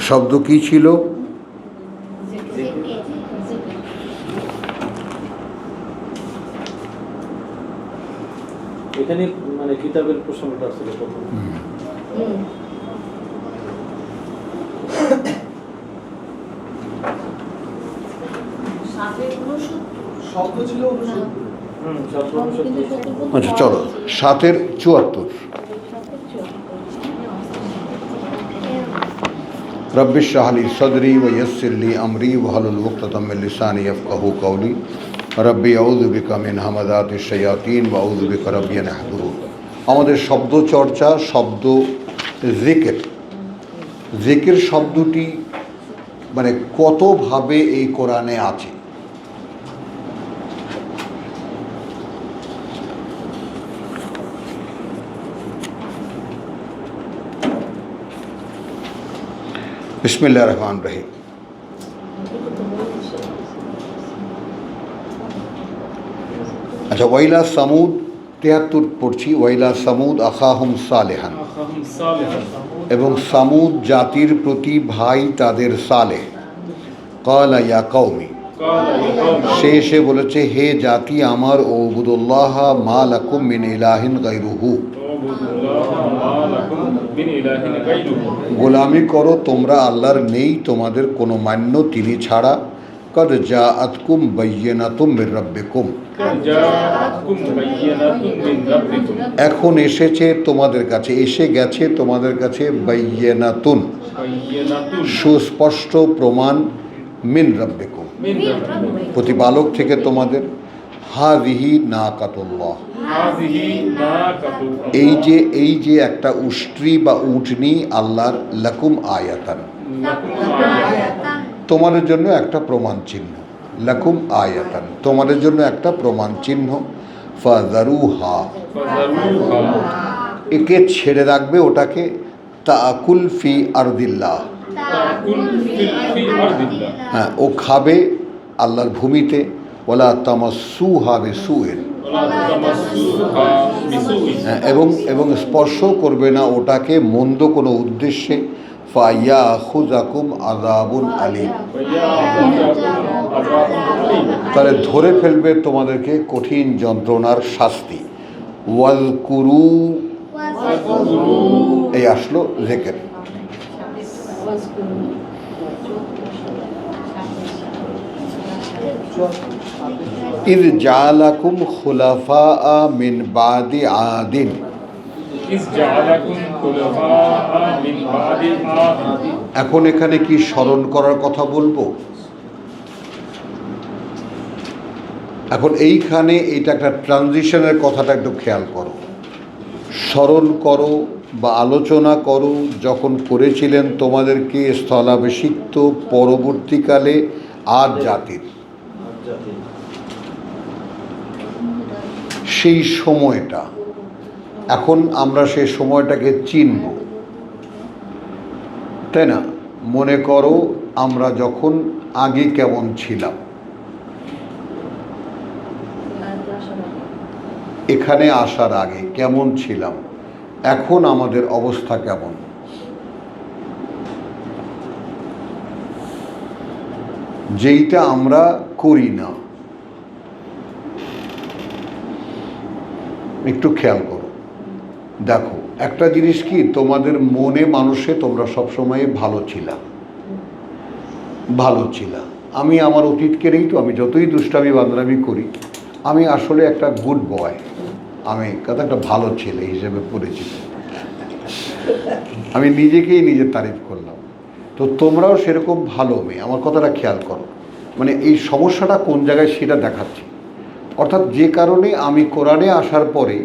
শব্দ কি ছিল? এখানে মানে কিতাবের প্রসঙ্গটা ছিল প্রথম। শব্দ ছিল আচ্ছা চলো 7-এর 74। रब्बि इश्रह ली सदरी व यस्सिर ली अमरी वहलुल उक़दतम मिन लिसानी यफ़क़हू क़ौली रब्बि अऊज़ु बिका मिन हमाज़ातिश शयातीन व अऊज़ु बिका रब्बि अन याहज़ुरून। আমাদের শব্দ চর্চা, শব্দ জিকির। জিকির শব্দটি মানে কতভাবে এই কোরআনে আছে। বিসমিল্লাহির রহমানির রহিম। আচ্ছা, ওয়াইলা সামুদ 73 পড়ছি। ওয়াইলা সামুদ আখাহুম সালেহান, এবং সামুদ জাতির প্রতি ভাই তাদের সালেহ। ক্বালা ইয়া কওমি, সে এসে বলেছে হে জাতি আমার, উবুদুল্লাহ মা লাকুম মিন ইলাহিন গায়রুহু, গোলামি করো তোমরা আল্লাহর, নেই তোমাদের কোনো মান্য তিনি ছাড়া। কদ জাআতকুম বাইয়িনাতুম মির রাব্বিকুম, এখন এসেছে তোমাদের কাছে, এসে গেছে তোমাদের কাছে বাইয়িনাতুন, সুস্পষ্ট প্রমাণ, মিন রাব্বিকুম, প্রতিপালক থেকে তোমাদের। হাযিহি নাকাতুল্লাহ, এই যে একটা উষ্ট্রি বা উটনি আল্লাহর, লাকুম আয়াতান, তোমাদের জন্য একটা প্রমাণ চিহ্ন। লাকুম আয়াতান, তোমাদের জন্য একটা প্রমাণ চিহ্ন। ফাযারুহা, একে ছেড়ে রাখবে, ওটাকে তাকুল ফি আরদিল্লাহ, হ্যাঁ ও খাবে আল্লাহর ভূমিতে। ওয়ালা তামাসসুহা বিসুইন, এবং স্পর্শ করবে না ওটাকে মন্দ কোনো উদ্দেশ্যে। ফায়াখুযাকুম আযাবুন আলীম, তাহলে ধরে ফেলবে তোমাদেরকে কঠিন যন্ত্রণার শাস্তি। ওয়াজকুরু, এই আসলো জিকির। ইয জাআলাকুম খুলাফা মিন বাদি আদিন, এখন এখানে কি স্মরণ করার কথা বলবো? এখন এইখানে এইটা একটা ট্রানজিশনের কথাটা একটু খেয়াল করো। স্মরণ করো বা আলোচনা করো যখন করেছিলেন তোমাদেরকে স্থলাভিষিক্ত পরবর্তীকালে আদ জাতির, সেই সময়টা। এখন আমরা সেই সময়টাকে চিনব, তাই না? মনে করো আমরা যখন আগে কেমন ছিলাম, এখানে আসার আগে কেমন ছিলাম, এখন আমাদের অবস্থা কেমন। যেইটা আমরা করি না, একটু খেয়াল করো। দেখো একটা জিনিস কি, তোমাদের মনে মানুষে তোমরা সবসময় ভালো ছিলা। আমি আমার অতীতকে নেই তো, আমি যতই দুষ্টামি বান্দরামি করি, আমি আসলে একটা গুড বয়, আমি একটা ভালো ছেলে হিসেবে পরিচিত। আমি নিজেকেই নিজের তারিফ করলাম। তো তোমরাও সেরকম ভালো মেয়ে। আমার কথাটা খেয়াল করো, মানে এই সমস্যাটা কোন জায়গায় সেটা দেখাচ্ছি। অর্থাৎ যে কারণে আমি কোরআনে আসার পরে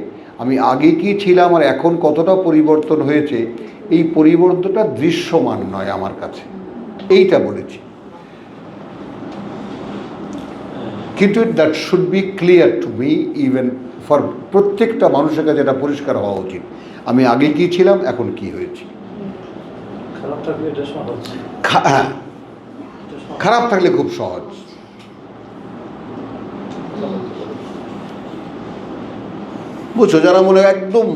আমি আগে কি ছিলাম আর এখন কতটা পরিবর্তন হয়েছে, এই পরিবর্তনটা দৃশ্যমান নয় আমার কাছে, এইটা বলেছি। কিন্তু that should be clear to me, even for প্রত্যেকটা মানুষের কাছে এটা পরিষ্কার হওয়া উচিত, আমি আগে কি ছিলাম এখন কি হয়েছি। হ্যাঁ, খারাপ থাকলে খুব সহজ। বুঝছো, যারা মনে একদম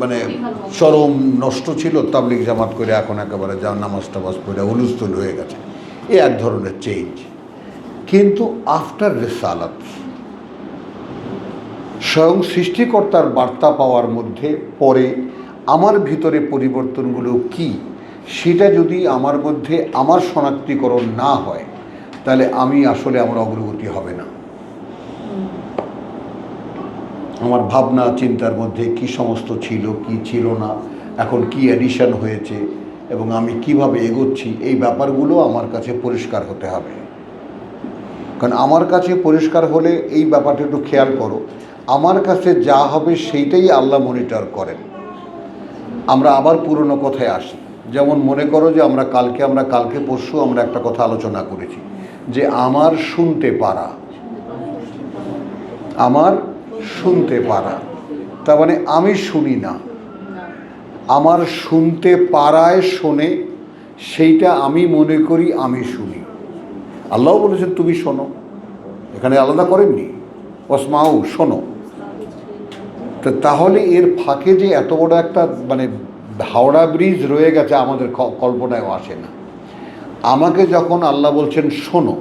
মানে চরম নষ্ট ছিল, তাবলিগ জামাত করে এখন একেবারে যা নামাজ টামাজ পড়ে হুলস্থুল হয়ে গেছে, এ এক ধরনের চেঞ্জ। কিন্তু আফটার রিসালাত, স্বয়ং সৃষ্টিকর্তার বার্তা পাওয়ার মধ্যে পরে আমার ভিতরে পরিবর্তনগুলো কি, সেটা যদি আমার মধ্যে আমার শনাক্তিকরণ না হয়, তাহলে আমি আসলে আমার অগ্রগতি হবে না। আমার ভাবনা চিন্তার মধ্যে কি সমস্ত ছিল, কি ছিল না, এখন কি অ্যাডিশন হয়েছে এবং আমি কিভাবে এগোচ্ছি, এই ব্যাপারগুলো আমার কাছে পরিষ্কার হতে হবে। কারণ আমার কাছে পরিষ্কার হলে, এই ব্যাপারটা একটু খেয়াল করো, আমার কাছে যা হবে সেইটাই আল্লাহ মনিটর করেন। আমরা আবার পুরনো কথায় আসি, যেমন মনে করো যে আমরা কালকে পরশু আমরা একটা কথা আলোচনা করেছি যে আমার শুনতে পারা, তার মানে আমি শুনি না, আমার শুনতে পারায় শোনে, সেইটা আমি মনে করি আমি শুনি। আল্লাহ বলেছেন তুমি শোনো, এখানে আলাদা করেননি, ওয়াসমাউ শোনো। তো তাহলে এর ফাঁকে যে এত বড় একটা মানে হাওড়া ব্রিজ রয়ে গেছে আমাদের কল্পনায়ও আসে না। আমাকে যখন আল্লাহ বলছেন শোনো,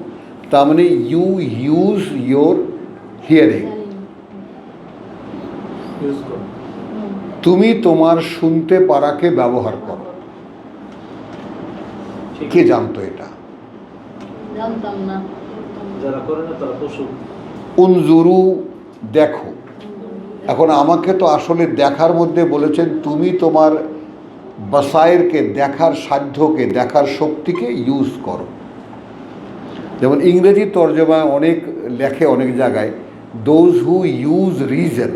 তার মানে ইউ ইউজ ইয়োর হিয়ারিং, তুমি তোমার শুনতে পারাকে ব্যবহার করো। কে জানতো এটা? জানতাম না। যারা করে না তারা পশু। উনজুরু, দেখো। এখন আমাকে তো আসলে দেখার মধ্যে বলেছেন তুমি তোমার বাসায়েরকে, দেখার সাধ্যকে, দেখার শক্তিকে ইউজ করো। যেমন ইংরেজি তর্জমায় অনেক লেখে অনেক জায়গায়, দোজ হু ইউজ রিজন,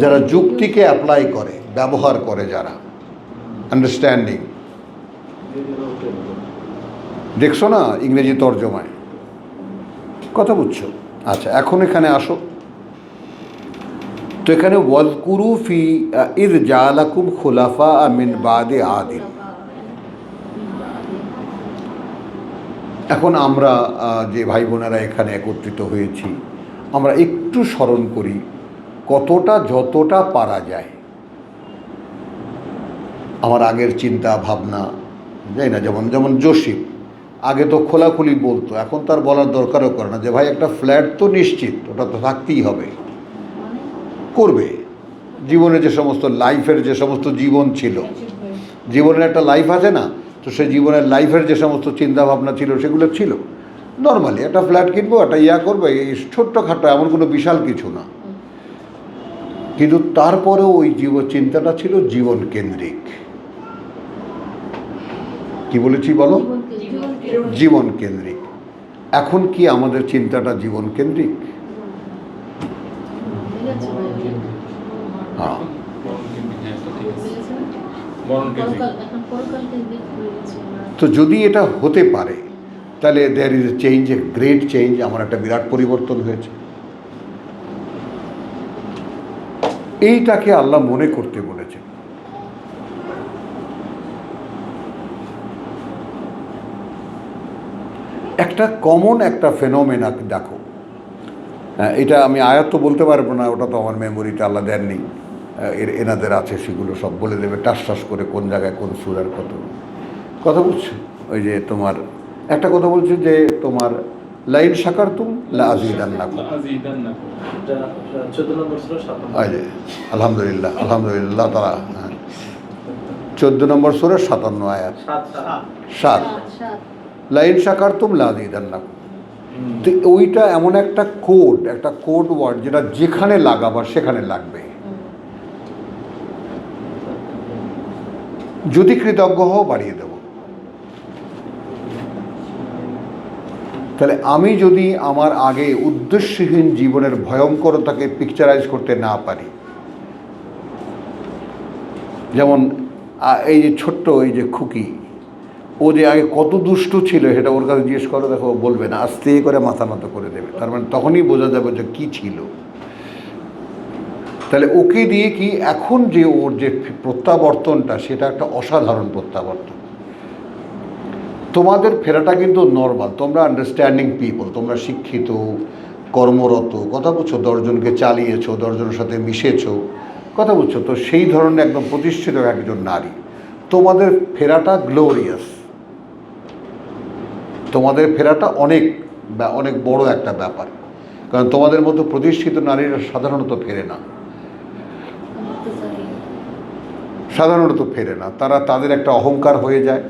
যারা যুক্তিকে অ্যাপ্লাই করে, ব্যবহার করে, যারা আন্ডারস্ট্যান্ডিং। দেখছো না ইংরেজি তর্জমায় কথা বুঝছো? আচ্ছা, এখন এখানে আসো তো। এখানে ওয়াজকুরু ফি ইয জালাকুম খুলাফা মিন বাদে আদিন। এখন আমরা যে ভাই বোনেরা এখানে একত্রিত হয়েছি, আমরা একটু স্মরণ করি যতটা পারা যায় আমার আগের চিন্তা ভাবনা, যাই না, যেমন জসিম আগে তো খোলাখুলি বলতো, এখন তার বলার দরকারও করে না যে ভাই একটা ফ্ল্যাট তো নিশ্চিত, ওটা তো থাকতেই হবে, করবে। জীবনে যে সমস্ত লাইফের যে সমস্ত জীবন ছিল, জীবনের একটা লাইফ আছে না, তো সেই জীবনের লাইফের যে সমস্ত চিন্তা ভাবনা ছিল সেগুলো ছিল নর্মালি, একটা ফ্ল্যাট কিনবো, একটা করবো, এই ছোট্টখাটো, এমন কোনো বিশাল কিছু না। কিন্তু তারপরেও ওই চিন্তাটা ছিল জীবন কেন্দ্রিক। কি বলেছি বলো? জীবন কেন্দ্রিক। এখন কি আমাদের চিন্তাটা জীবন কেন্দ্রিক? হ্যাঁ, তো যদি এটা হতে পারে, তাহলে there is a change, a great change. আমার একটা বিরাট পরিবর্তন হয়েছে। এইটাকে আল্লাহ মনে করতে বলেছে। একটা কমন একটা ফেনোমেনা দেখো, এটা আমি আয়াত তো বলতে পারবো না, ওটা তো আমার মেমোরিতে আল্লাহ দেননি, এনাদের আছে, সেগুলো সব বলে দেবে টাস করে কোন জায়গায় কোন সূরার কত কথা বুঝছো। ওই যে তোমার একটা কথা বলছে যে তোমার লাইন শাকারতুম লা আযীদান্নাকুম, আলহামদুলিল্লাহ তারা 14 নম্বর সূরা 57 আয়াত 7, লাইন শাকারতুম লা আযীদান্নাকুম। তো ওইটা এমন একটা কোড ওয়ার্ড, যেটা যেখানে লাগাবার সেখানে লাগবে। যদি কৃতজ্ঞ হও বাড়িয়ে দেব। তাহলে আমি যদি আমার আগে উদ্দেশ্যহীন জীবনের ভয়ঙ্করতাকে পিকচারাইজ করতে না পারি, যেমন এই যে ছোট্ট এই যে খুকি, ও যে আগে কত দুষ্ট ছিল সেটা ওর কাছে জিজ্ঞেস করো, দেখো বলবে না, আস্তে করে মাথা নত করে দেবে। তার মানে তখনই বোঝা যাবে যে কী ছিল। তাহলে ওকে দিয়ে কি এখন যে ওর যে প্রত্যাবর্তনটা, সেটা একটা অসাধারণ প্রত্যাবর্তন। তোমাদের ফেরাটা কিন্তু নর্মাল, তোমরা আন্ডারস্ট্যান্ডিং পিপল, তোমরা শিক্ষিত, কর্মরত, কথা বুঝছো, 10 জনকে চালিয়েছো, 10 জনের সাথে মিশেছো, কথা বুঝছো, তো সেই ধরনের একদম প্রতিষ্ঠিত একজন নারী, তোমাদের ফেরাটা গ্লোরিয়াস, তোমাদের ফেরাটা অনেক অনেক বড় একটা ব্যাপার। কারণ তোমাদের মতো প্রতিষ্ঠিত নারীরা সাধারণত ফেরে না, সাধারণত ফেরে না। তারা তাদের একটা অহংকার হয়ে যায়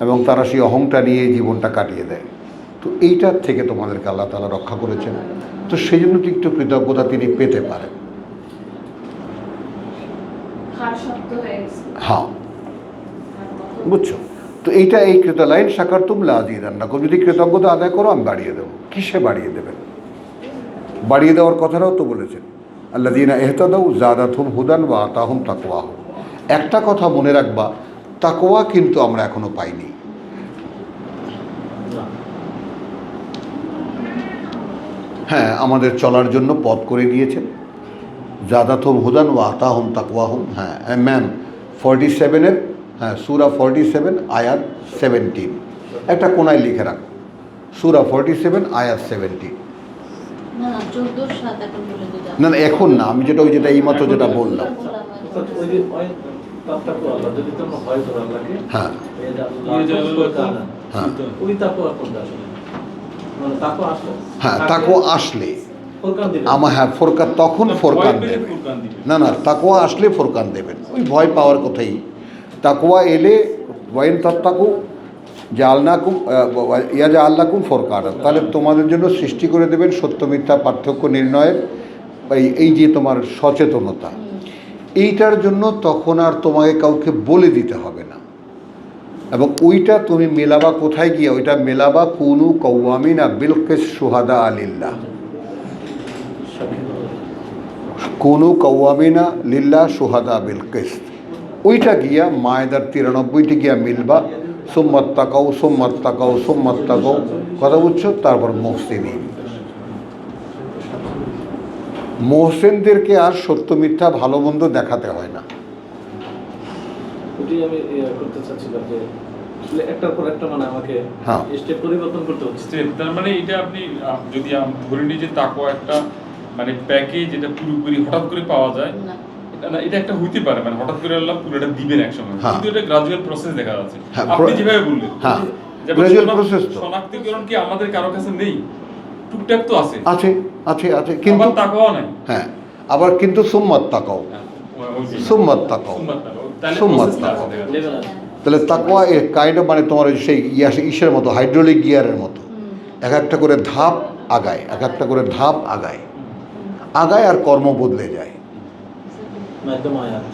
এবং তারা সেই অহংকার নিয়ে জীবনটা কাটিয়ে দেয়। তো এইটার থেকে তোমাদেরকে আল্লাহ তাআলা রক্ষা করেছেন, তো সেই জন্য একটু কৃতজ্ঞতা তিনি পেতে পারেন। হ্যাঁ, বুঝছো? তো এইটা এই লাইন শাকারতুম লাযিদান্নাকুম, যদি কৃতজ্ঞতা আদায় করো আমি বাড়িয়ে দেবো। কিসে বাড়িয়ে দেবেন? বাড়িয়ে দেওয়ার কথাটাও তো বলেছেন, আল্লাযীনা ইহতাদাউ যাদাতহুম হুদান ওয়া আতাহুম তাকওয়াহুম। একটা কথা মনে রাখবা, তাকওয়া কিন্তু আমরা এখনো পাইনি। হ্যাঁ, আমাদের চলার জন্য পথ করে দিয়েছেন, যাদাতহুম হুদান ওয়া আতাহুম তাকওয়াহুম। হ্যাঁ ম্যাম, 47-এর, হ্যাঁ সূরা 47 আয়াত 17, একটা কোনায় লিখে রাখো, সূরা 47 আয়াত 17। না 14 সাত এখন বলে দিই। না না এখন না, আমি যেটা যেটা এইমাত্র যেটা বললাম। ওই যে ওই তাকওয়া আল্লাহ, যদি তোমরা ভয় করো আল্লাহকে, হ্যাঁ হ্যাঁ ওই তাকওয়া কোনটা আসলে? মানে তাকওয়া আসলে, হ্যাঁ তাকওয়া আসলে ফুরকান দিবেন। হ্যাঁ ফোরকান, তখন ফোরকান দেবেন। না না, তাকওয়া আসলে ফোরকান দেবেন, ওই ভয় পাওয়ার কথাই। তাকওয়া এলে ওয়াইন তাত্তাকু জাআলনাকুম ইয়াজআলনাকুম ফুরকানা, তাহলে তোমাদের জন্য সৃষ্টি করে দেবেন সত্য মিথ্যা পার্থক্য নির্ণয়ের এই যে তোমার সচেতনতা, এইটার জন্য তখন আর তোমাকে কাউকে বলে দিতে হবে না। এবং ওইটা তুমি মেলাবা কোথায় গিয়ে? ওইটা মেলাবা কুনু কওয়ামিনা বিল কিস শুহাদা লিল্লাহ, কুনু কওয়ামিনা লিল্লাহ শুহাদা বিল কিসত। ওইটা গিয়া মায়েদার 93টি গিয়া মিলবা, সুম্মাত তাকাও সুম্মাত তাকাও সুম্মাত তাকাও, কথা বুঝছো? তারপর মুহসিনিন, মোহসেনদেরকে আর সত্য মিথ্যা ভালো মন্দ দেখাতে হয় না। ওটি আমি করতে চাচ্ছিলাম যে আসলে একটার পর একটা মানে আমাকে হ্যাঁ স্টেপ পরিবর্তন করতে হচ্ছে। তার মানে এটা আপনি যদি ধরে নিই যে তাকওয়া একটা মানে প্যাকেজ, যেটা পুরোপুরি হঠাৎ করে পাওয়া যায় না না, এটা একটা হইতে পারে, মানে হঠাৎ করে আল্লাহ পুরোটা দিবেন একসময়, হ্যাঁ। কিন্তু এটা গ্রাজুয়াল প্রসেস দেখা যাচ্ছে। হ্যাঁ, আপনি যেভাবে বললেন, হ্যাঁ যেমন গ্রাজুয়াল প্রসেস তো শনাক্তকরণ কি আমাদের কারো কাছে নেই? টুকটাক তো আছে, আছে আছে আছে, কিন্তু আবার তাকওয়া নাই। হ্যাঁ আবার কিন্তু সুম্মাত তাকাও সুম্মাত তাকাও সুম্মাত তাকাও, লেভেল আছে। তাহলে তাকওয়া এ কাইন্ড অফ মানে তোমার সেই ইসের মতো, হাইড্রোলিক গিয়ারের মতো, এক একটা করে ধাপ আগায়, এক একটা করে ধাপ আগায় আগায়, আর কর্ম বদলে যায়, একদম আয়াত।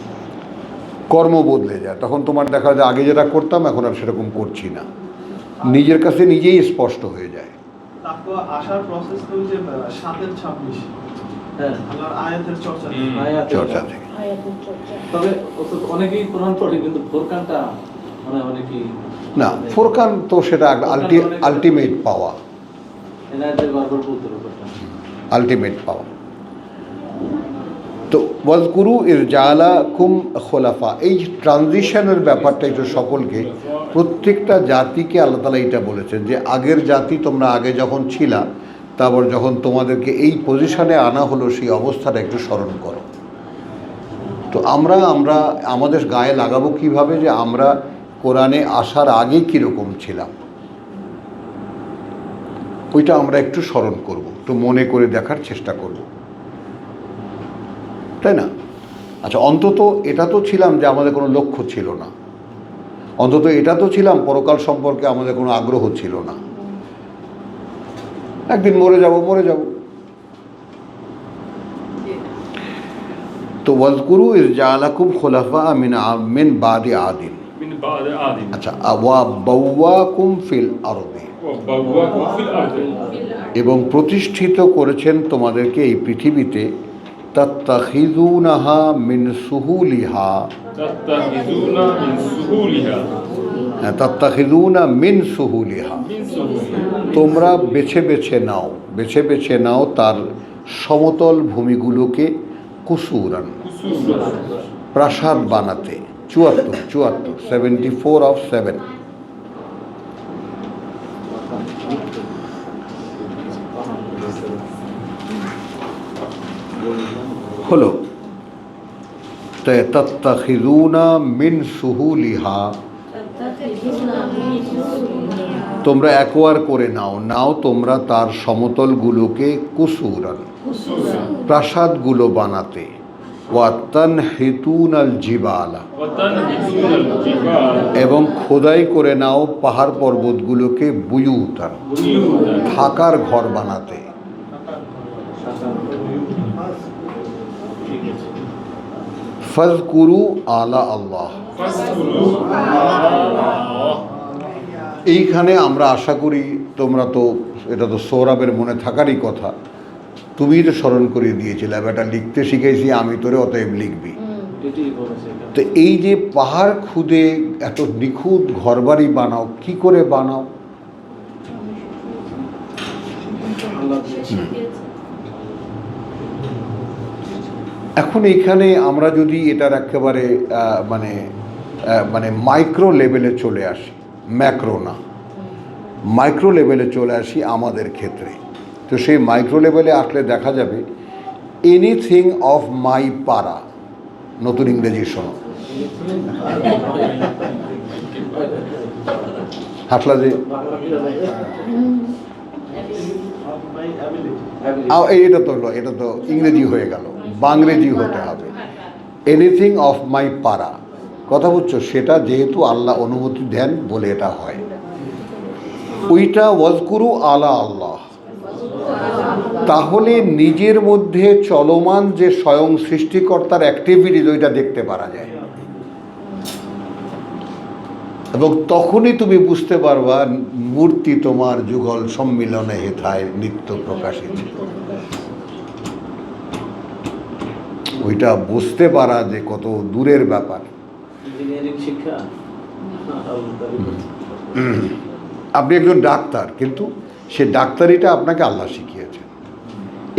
কর্ম বদলে যায়। তখন তোমার দেখা যায় আগে যেটা করতাম এখন আর সেরকম করছি না, নিজের কাছে নিজেই স্পষ্ট হয়ে যায়। তাকওয়া আসার প্রসেস তো ওই যে 7-26 হ্যাঁ, আল্লাহর আয়াতের চর্চা। আয়াত চর্চা থেকে। আয়াতের চর্চা। তবে অনেকেই কোরআন পড়ে কিন্তু ফোরকানটা মানে অনেকেই না, ফোরকান তো সেটা আলটিমেট পাওয়া, এনাদের বারবার বলতে হবে আলটিমেট পাওয়া। তো ওয়াজকুরু ইয জাআলাকুম খোলাফা, এই ট্রানজিশনের ব্যাপারটা একটু সকলকে, প্রত্যেকটা জাতিকে আল্লাহ তাআলা এটা বলেছেন যে আগের জাতি তোমরা আগে যখন ছিলা, তারপর যখন তোমাদেরকে এই পজিশনে আনা হলো সেই অবস্থাটা একটু স্মরণ করো। তো আমরা আমাদের গায়ে লাগাবো কিভাবে যে আমরা কোরআনে আসার আগে কীরকম ছিলাম, ওইটা আমরা একটু স্মরণ করব, একটু মনে করে দেখার চেষ্টা করব, তাই না? আচ্ছা, অন্তত এটা তো ছিলাম যে আমাদের কোনো লক্ষ্য ছিল না, অন্তত এটা তো ছিলাম পরকাল সম্পর্কে আমাদের কোনো আগ্রহ ছিল না, একদিন মরে যাব। তো ওয়াজকুরু ইয জাআলাকুম খুলাফা মিন বাদি আদিন, মিন বাদি আদিন, আচ্ছা, ওয়া বাওয়াকুম ফিল আরদি, বাওয়াকুম ফিল আরদি, এবং প্রতিষ্ঠিত করেছেন তোমাদেরকে এই পৃথিবীতে, তাত্তাখিযুনাহা মিন সুহুলিহা, তাত্তাখিযুনা মিন সুহুলিহা, তাত্তাখিযুনা মিন সুহুলিহা, মিন সুহুলিহা, তোমরা বেছে বেছে নাও তার সমতল ভূমিগুলোকে, কুসুরান, প্রাসাদ বানাতে। 74 অফ 7। হলো তাত্তাখিযুনা মিন সুহুলিহা, তোমরা অ্যাকোয়ার করে নাও তোমরা তার সমতলগুলোকে কুসুরান, প্রাসাদগুলো বানাতে, ওয়া তানহিতুনাল জিবালা, এবং খোদাই করে নাও পাহাড় পর্বতগুলোকে বুয়ুতান, থাকার ঘর বানাতে। ফাজকুরু আলা আল্লাহ। এইখানে আমরা আশা করি তোমরা তো, এটা তো সৌরভের মনে থাকারই কথা, তুমি তো স্মরণ করিয়ে দিয়েছিলে, এটা লিখতে শিখেছি আমি, তোরে অতএব লিখবি। তো এই যে পাহাড় খুদে এত নিখুঁত ঘরবাড়ি বানাও, কি করে বানাও? এখন এইখানে আমরা যদি এটার একেবারে মানে মাইক্রো লেভেলে চলে আসি, ম্যাক্রো না, মাইক্রো লেভেলে চলে আসি আমাদের ক্ষেত্রে, তো সেই মাইক্রো লেভেলে আসলে দেখা যাবে এনিথিং অফ মাই পাড়া, নতুন ইংরেজি শোনো, হাসলা যে এটা তো ইংরেজি হয়ে গেল, বাংরেজি হতে হবে। এনিথিং অফ মাই পাড়া, কথা বুঝছো? সেটা যেহেতু আল্লাহ অনুমতি দেন বলে এটা হয়, ওইটা ওয়াজকুরু আলা আল্লাহ। তাহলে নিজের মধ্যে চলমান যে স্বয়ং সৃষ্টিকর্তার অ্যাক্টিভিটিজ ওইটা দেখতে পারা যায়, এবং তখনই তুমি বুঝতে পারবা মূর্তি তোমার যুগল সম্মিলনে হেথায় নিত্য প্রকাশিত। ওইটা বুঝতে পারা যে কত দূরের ব্যাপার। আপনি একজন ডাক্তার, কিন্তু সে ডাক্তারিটা আপনাকে আল্লাহ শিখিয়েছেন,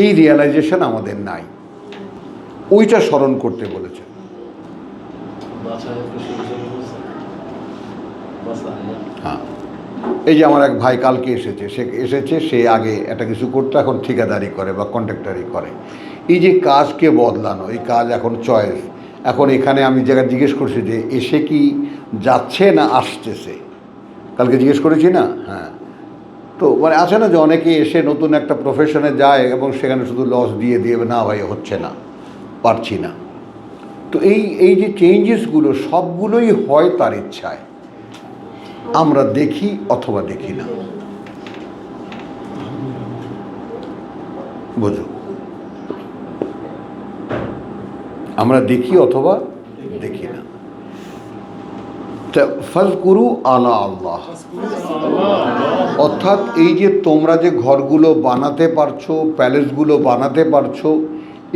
এই রিয়েলাইজেশন আমাদের নাই, ওইটা স্মরণ করতে বলেছে। হ্যাঁ, এই যে আমার এক ভাই কালকে এসেছে, সে আগে একটা কিছু করতো, এখন ঠিকাদারি করে বা কন্ট্রাক্টারি করে। এই যে কাজকে বদলানো, এই কাজ এখন চয়েস। এখন এখানে আমি জায়গায় জিজ্ঞেস করছি যে এসে কি যাচ্ছে না আসতেছে, কালকে জিজ্ঞেস করেছি না? হ্যাঁ, তো মানে আছে না যে অনেকে এসে নতুন একটা প্রফেশনে যায় এবং সেখানে শুধু লস দিয়ে না ভাই হচ্ছে না, পারছি না। তো এই যে চেঞ্জেসগুলো সবগুলোই হয় তার ইচ্ছায়, আমরা দেখি অথবা দেখি না, বুঝো? আমরা দেখি অথবা দেখি না। ফাজকুরু আলা আল্লাহ, অর্থাৎ এই যে তোমরা যে ঘরগুলো বানাতে পারছো, প্যালেসগুলো বানাতে পারছো,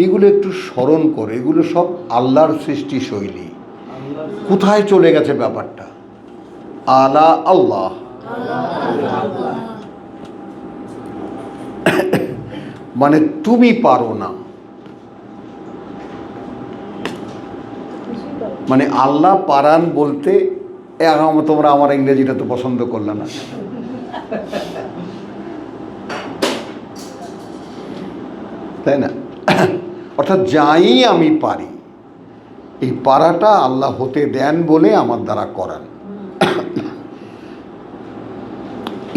এগুলো একটু স্মরণ করে, এগুলো সব আল্লাহর সৃষ্টি শৈলী। কোথায় চলে গেছে ব্যাপারটা? আলা আল্লাহ, মানে তুমি পারো না, মানে আল্লাহ পারান বলতে তোমরা আমার ইংরেজিটা তো পছন্দ করলে না, তাই না? অর্থাৎ যাই আমি পারি, এই পারাটা আল্লাহ হতে দেন বলে আমার দ্বারা করান।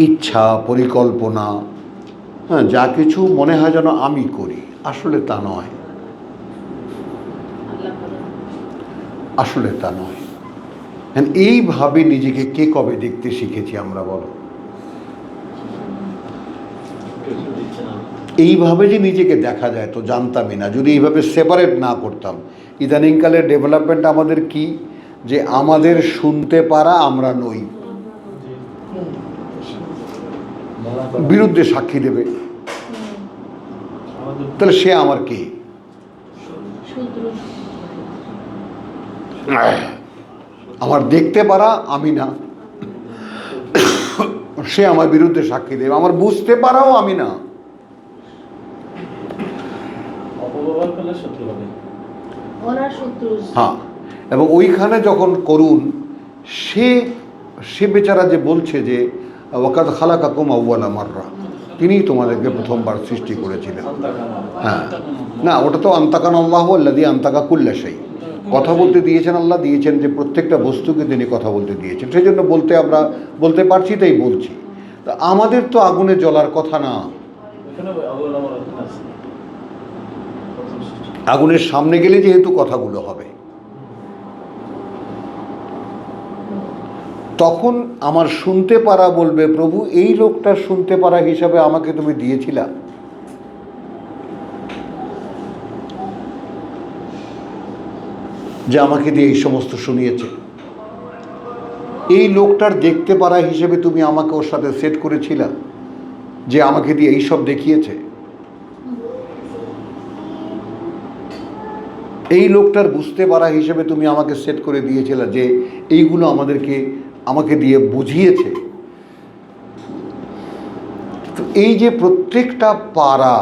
ইচ্ছা, পরিকল্পনা, হ্যাঁ, যা কিছু মনে হয় যেন আমি করি, আসলে তা নয়, আসলে তা নয়। এইভাবে নিজেকে কে কবে দেখতে শিখেছি আমরা, বলো? এইভাবে যে নিজেকে দেখা যায় তো জানতামই না, যদি এইভাবে সেপারেট না করতাম। ইদানিংকালের ডেভেলপমেন্ট আমাদের কি, যে আমাদের শুনতে পারা আমরা নই, বিরুদ্ধে সাক্ষী দেবে, তাহলে সে আমার কে? আমার দেখতে পারা আমি না, সে আমার বিরুদ্ধে সাক্ষী দেবে। আমার বুঝতে পারাও আমি না, হ্যাঁ। এবং ওইখানে যখন করুন, সে বেচারা যে বলছে যে ওয়াকাদ খালাকাকুম আউয়ালা মাররা, তিনিই তোমাদেরকে প্রথমবার সৃষ্টি করেছিলেন। হ্যাঁ, না, ওটা তো আন্তাকান আল্লাহ আল্লাযী আন্তাকা কুল্লা শাই। কথা বলতে দিয়েছেন আল্লাহ, দিয়েছেন যে প্রত্যেকটা বস্তুকে তিনি কথা বলতে দিয়েছেন, সেই জন্য আমরা বলতে পারছি, তাই বলছি। তা আমাদের তো আগুনে জ্বলার কথা না, এখানে আগুন আমার আছে। আগুনের সামনে গেলে যেহেতু কথাগুলো হবে, তখন আমার শুনতে পারা বলবে, প্রভু এই লোকটা শুনতে পারা হিসাবে আমাকে তুমি দিয়েছিলা। যে আমাকে দিয়ে এই সমস্ত শুনিয়েছে, এই লোকটার দেখতে পারা হিসেবে তুমি আমাকে ওর সাথে সেট করেছিলা, যে আমাকে দিয়ে এই সব দেখিয়েছে। এই লোকটার বুঝতে পারা হিসেবে তুমি আমাকে সেট করে দিয়েছিলে, যে এইগুলো আমাকে দিয়ে বুঝিয়েছে। তো এই যে প্রত্যেকটা পারা,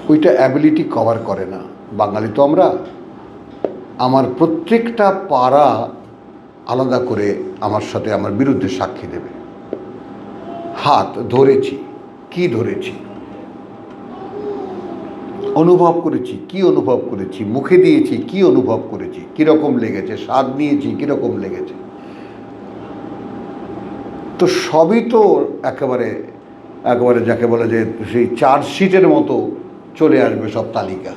ওইটা অ্যাবিলিটি কভার করে না। বাঙালি তো আমরা, আমার প্রত্যেকটা পারা আলাদা করে আমার সাথে আমার বিরুদ্ধে সাক্ষী দেবে। হাত ধরেছি, কি ধরেছি, অনুভব করেছি, কি অনুভব করেছি, মুখে দিয়েছি, কি অনুভব করেছি, কিরকম লেগেছে, স্বাদ নিয়েছি, কিরকম লেগেছে। তো সবই তো একেবারে যাকে বলে যে সেই চার্জশিটের মতো চলে আসবে সব তালিকা।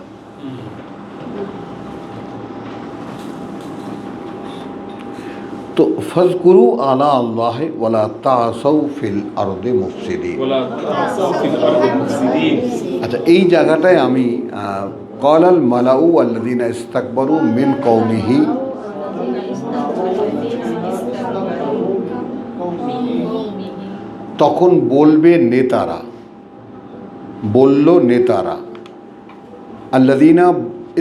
তো ফাজকুরু আলা আল্লাহ ওয়ালা তাসাউ ফিল আরদি মুফসিদিন। আচ্ছা, এই জায়গাটায় আমি ক্বালাল মালাউ আল্লাযীনা ইসতাকবারু মিন কওমিহি, তখন বলবে নেতারা, বলল নেতারা, আল্লাযীনা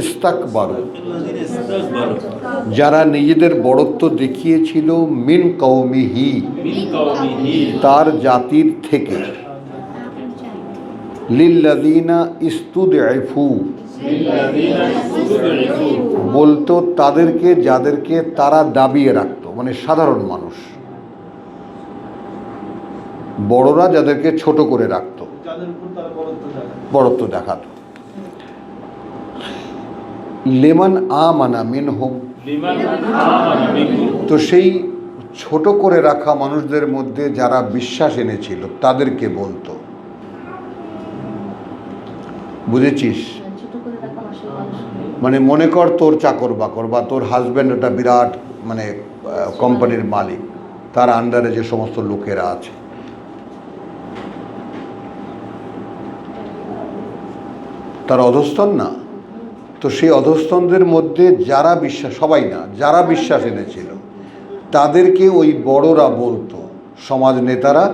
ইসতাকবারু, যারা নিজেদের বড়ত্ব দেখিয়েছিল, মিন কওমিহি, তার জাতির থেকে, লিল্লাযীনা ইস্তুদঈফু, বলতো তাদেরকে যাদেরকে তারা দাবিয়ে রাখতো, মানে সাধারণ মানুষ, বড়রা যাদেরকে ছোট করে রাখতো, যাদের উপর তারা বড়ত্ব দেখাতো। লিমান আমানা মিনহুম, তো সেই ছোট করে রাখা মানুষদের মধ্যে যারা বিশ্বাস এনেছিল তাদেরকে বলতো, বুঝেছিস? ছোট করে রাখা মানুষ। মানে মনে কর তোর চাকর বাকর বা তোর হাজব্যান্ড একটা বিরাট মানে কোম্পানির মালিক, তার আন্ডারে যে সমস্ত লোকেরা আছে, তার অধস্তন না, তো সেই অধস্তনদের মধ্যে যারা বিশ্বাস, সবাই না, যারা বিশ্বাস এনেছিল তাদেরকে ওই বড়রা বলতো, সমাজ নেতারা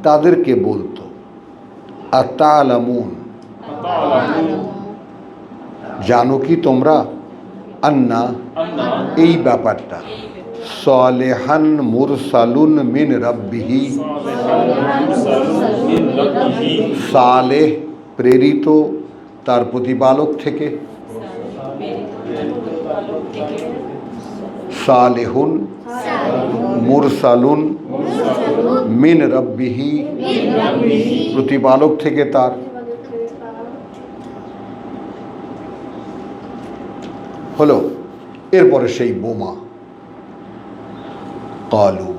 তাদেরকে বলতো, আতালামুন, জানো কি তোমরা, আন্না, এই ব্যাপারটা, সালেহান মুরসালুন মিন রাব্বিহি, সালেহ প্রেরিত তার প্রতিপালক থেকে, সালেহুন মুরসালুন মিন রাব্বিহি, প্রতিপালক থেকে তার। হলো, এরপরে সেই বোমা, কালু,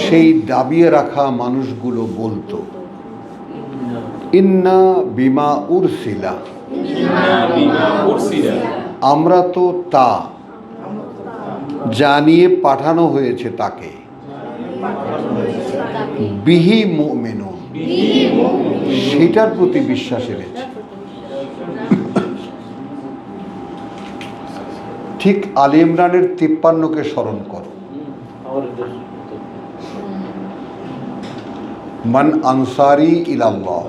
সেই দাবিয়ে রাখা মানুষগুলো বলতো, ইন্না বিমা উরসিলা, আমরা তো তা জানিয়ে পাঠানো হয়েছে তাকে, বিহি মুমিনুন, সেটার প্রতি বিশ্বাস এনেছে। ঠিক আলে ইমরানের 53কে স্মরণ করো, মান আনসারি ইলাল্লাহ,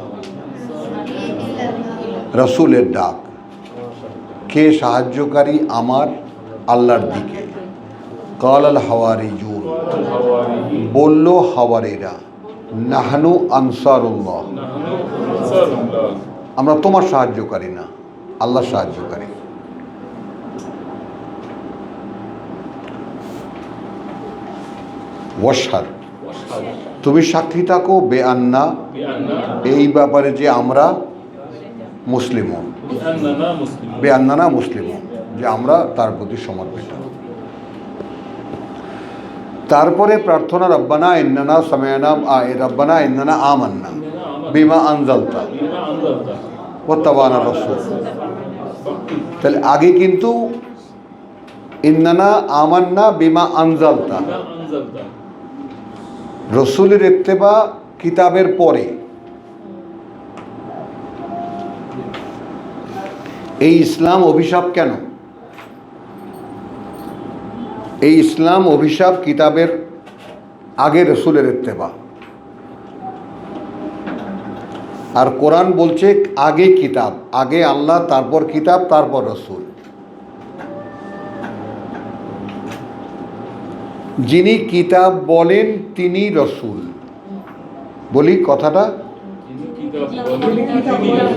রসুলের ডাক, কে সাহায্যকারী আমার আল্লাহর দিকে, কালাল হাওয়ারিজুন, বলল হাওয়ারিরা, নাহনু আনসারুল্লাহ, আমরা তোমার সাহায্যকারী না, আল্লাহর সাহায্যকারী। ওয়াশহাদ, ওয়াশহাদ তুমি সাক্ষী থাকো বেআন্না, বিআন্না এই ব্যাপারে যে আমরা মুসলিমন, বিআন্নানা মুসলিম। বেআন্নানা মুসলিমন, যে আমরা তার প্রতি সমর্পিত। তারপরে প্রার্থনা রব্বানা ইন্নানা সামি'না রব্বানা ইন্নানা আমান্না বিমা আনজালতা বিমা আনজালতা ওয়াত্তাবা'না রাসূল। তাহলে আগে কিন্তু ইন্নানা আমান্না বিমা আনজালতা, বিমা আনজালতা রসুলের ইত্তেবা কিতাবের পরে। এই ইসলাম অভিশাপ কেন? এই ইসলাম অভিশাপ কিতাবের আগে রসুলের ইত্তেবা, আর কোরআন বলছে আগে কিতাব, আগে আল্লাহ, তারপর কিতাব, তারপর রসুল। যিনি কিতাব বলেন তিনি রসুল। বলি কথাটা, যিনি কিতাব বলেন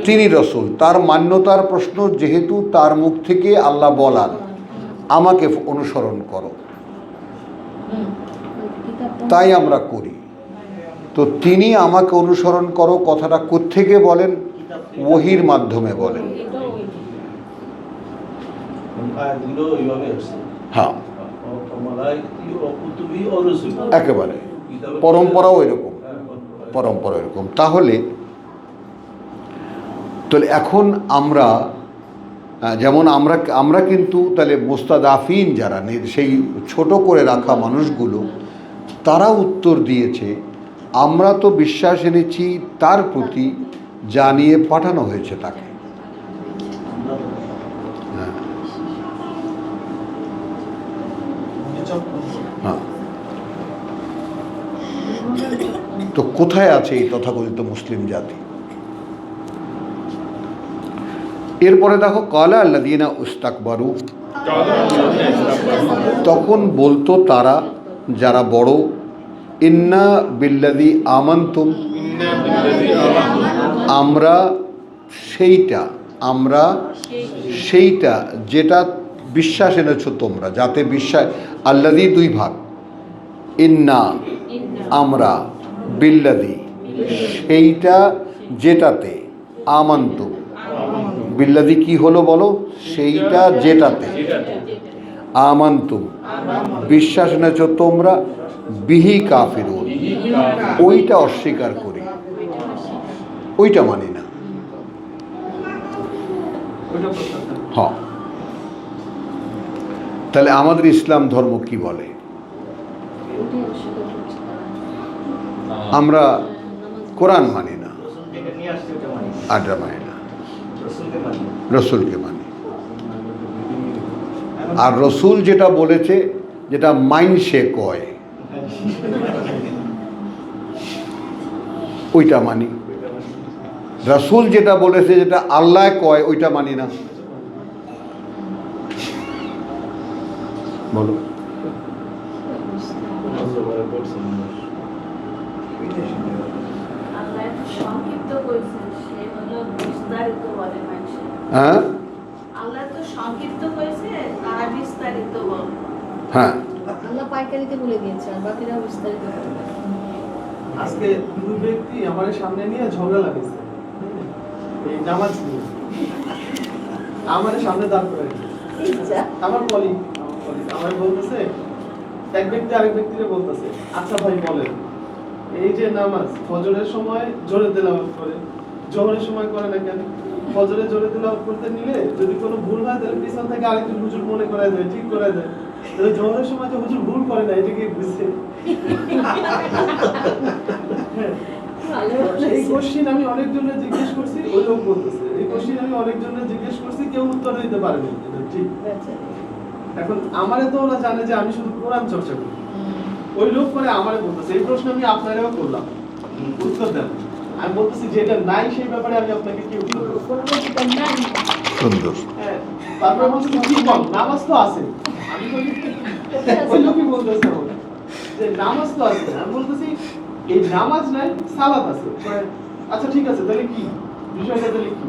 তিনি রসুল। তার মান্যতার প্রশ্ন, যেহেতু তার মুখ থেকে আল্লাহ বলান আমাকে অনুসরণ করো, তাই আমরা করি। তো তিনি আমাকে অনুসরণ করো কথাটা কোত্থেকে বলেন? ওহির মাধ্যমে বলেন। আয়াতগুলো এইভাবে আসছে। হ্যাঁ, মালাইকাতি ও কুতুবি ও রসুল। একেবারে পরম্পরাও এরকম, পরম্পরা এরকম। তাহলে এখন আমরা যেমন আমরা কিন্তু তাহলে মুস্তাদাফিন যারা, সেই ছোট করে রাখা মানুষগুলো, তারা উত্তর দিয়েছে আমরা তো বিশ্বাস এনেছি তার প্রতি জানিয়ে পাঠানো হয়েছে তাকে। হ্যাঁ, হ্যাঁ। তো কোথায় আছে এই তথাকথিত মুসলিম জাতি? এরপরে দেখো, কালা আল্লাযীনা ইস্তাকবারু, তখন বলতো তারা যারা বড়, ইন্না বিল্লাযী আমানতুম, আমরা সেইটা যেটা বিশ্বাস এনেছো তোমরা, যাতে বিশ্বাস, আল্লাযী দুই ভাগ, ইন্না আমরা, বিল্লাযী সেইটা যেটাতে, আমানতুম বিল্লাযী কি হলো বলো? সেইটা যেটাতে, আমানতুম বিশ্বাস এনেছো তোমরা, বিহি কাফিরুন ওইটা অস্বীকার করি, ওইটা মানি না। হ্যাঁ, তাহলে আমাদের ইসলাম ধর্ম কি বলে? আমরা কোরআন মানি না, আড্ডা মানি না, রসুলকে মানি। আর রসুল যেটা বলেছে, যেটা মাইন সে কয়, ওইটা মানি। রসুল যেটা বলেছে, যেটা আল্লাহ কয়, ওইটা মানি না। বলো। হ্যাঁ, হ্যাঁ, আল্লাহ পাইকারিতে বলে দিয়েছে, আর বাকিরা বিস্তারিত বলবে। আজকে দুই ব্যক্তি আমার সামনে নিয়ে ঝগড়া লাগেছে, এই নামাজ নিয়ে আমার সামনে দাঁড় করে রেখেছে। আমার কলিগ আমার বলতেছে, এক ব্যক্তি আরেক ব্যক্তিকে বলতেছে, আচ্ছা ভাই বলেন, এই যে নামাজ ফজরের সময় জোরে তেলাওয়াত করে, জোহরের সময় করে না কেন? ফজরে জোরে তেলাওয়াত করতে নিলে যদি কোনো ভুল হয় তাহলে পিছন থেকে আরেকজন হুজুর মনে করায় দেয়, ঠিক করায় দেয়। তাহলে জোহরের সময় তো হুজুর ভুল করে না, এটা কি বুঝছে? এই কোশ্চিন আমি অনেকজনের জিজ্ঞেস করছি, ওই লোক বলতেছে। এই কোশ্চিন আমি অনেকজনের জিজ্ঞেস করছি, কেউ উত্তর দিতে পারেনি। ঠিক, এখন আমারে তো ওরা জানে যে আমি শুধু কোরআন চর্চা করি। ওই লোক করে আমারে বলতেছে, এই প্রশ্ন আমি আপনারাও করলাম, উত্তর দেন। আমি বলতেছি যেটা নাই সেই ব্যাপারে আমি আপনাকে কি উত্তর দেব? সুন্দর। হ্যাঁ, তারপরে বলছি কি বল, নামাজ তো আছে। আমি বলি ওই লোকই বলতেছে আমাকে যে নামাজ তো আছে। আমি বলতেছি এই নামাজ নাই, সালাত আছে। আচ্ছা ঠিক আছে, তাহলে কি বিষয়টা, তাহলে কি?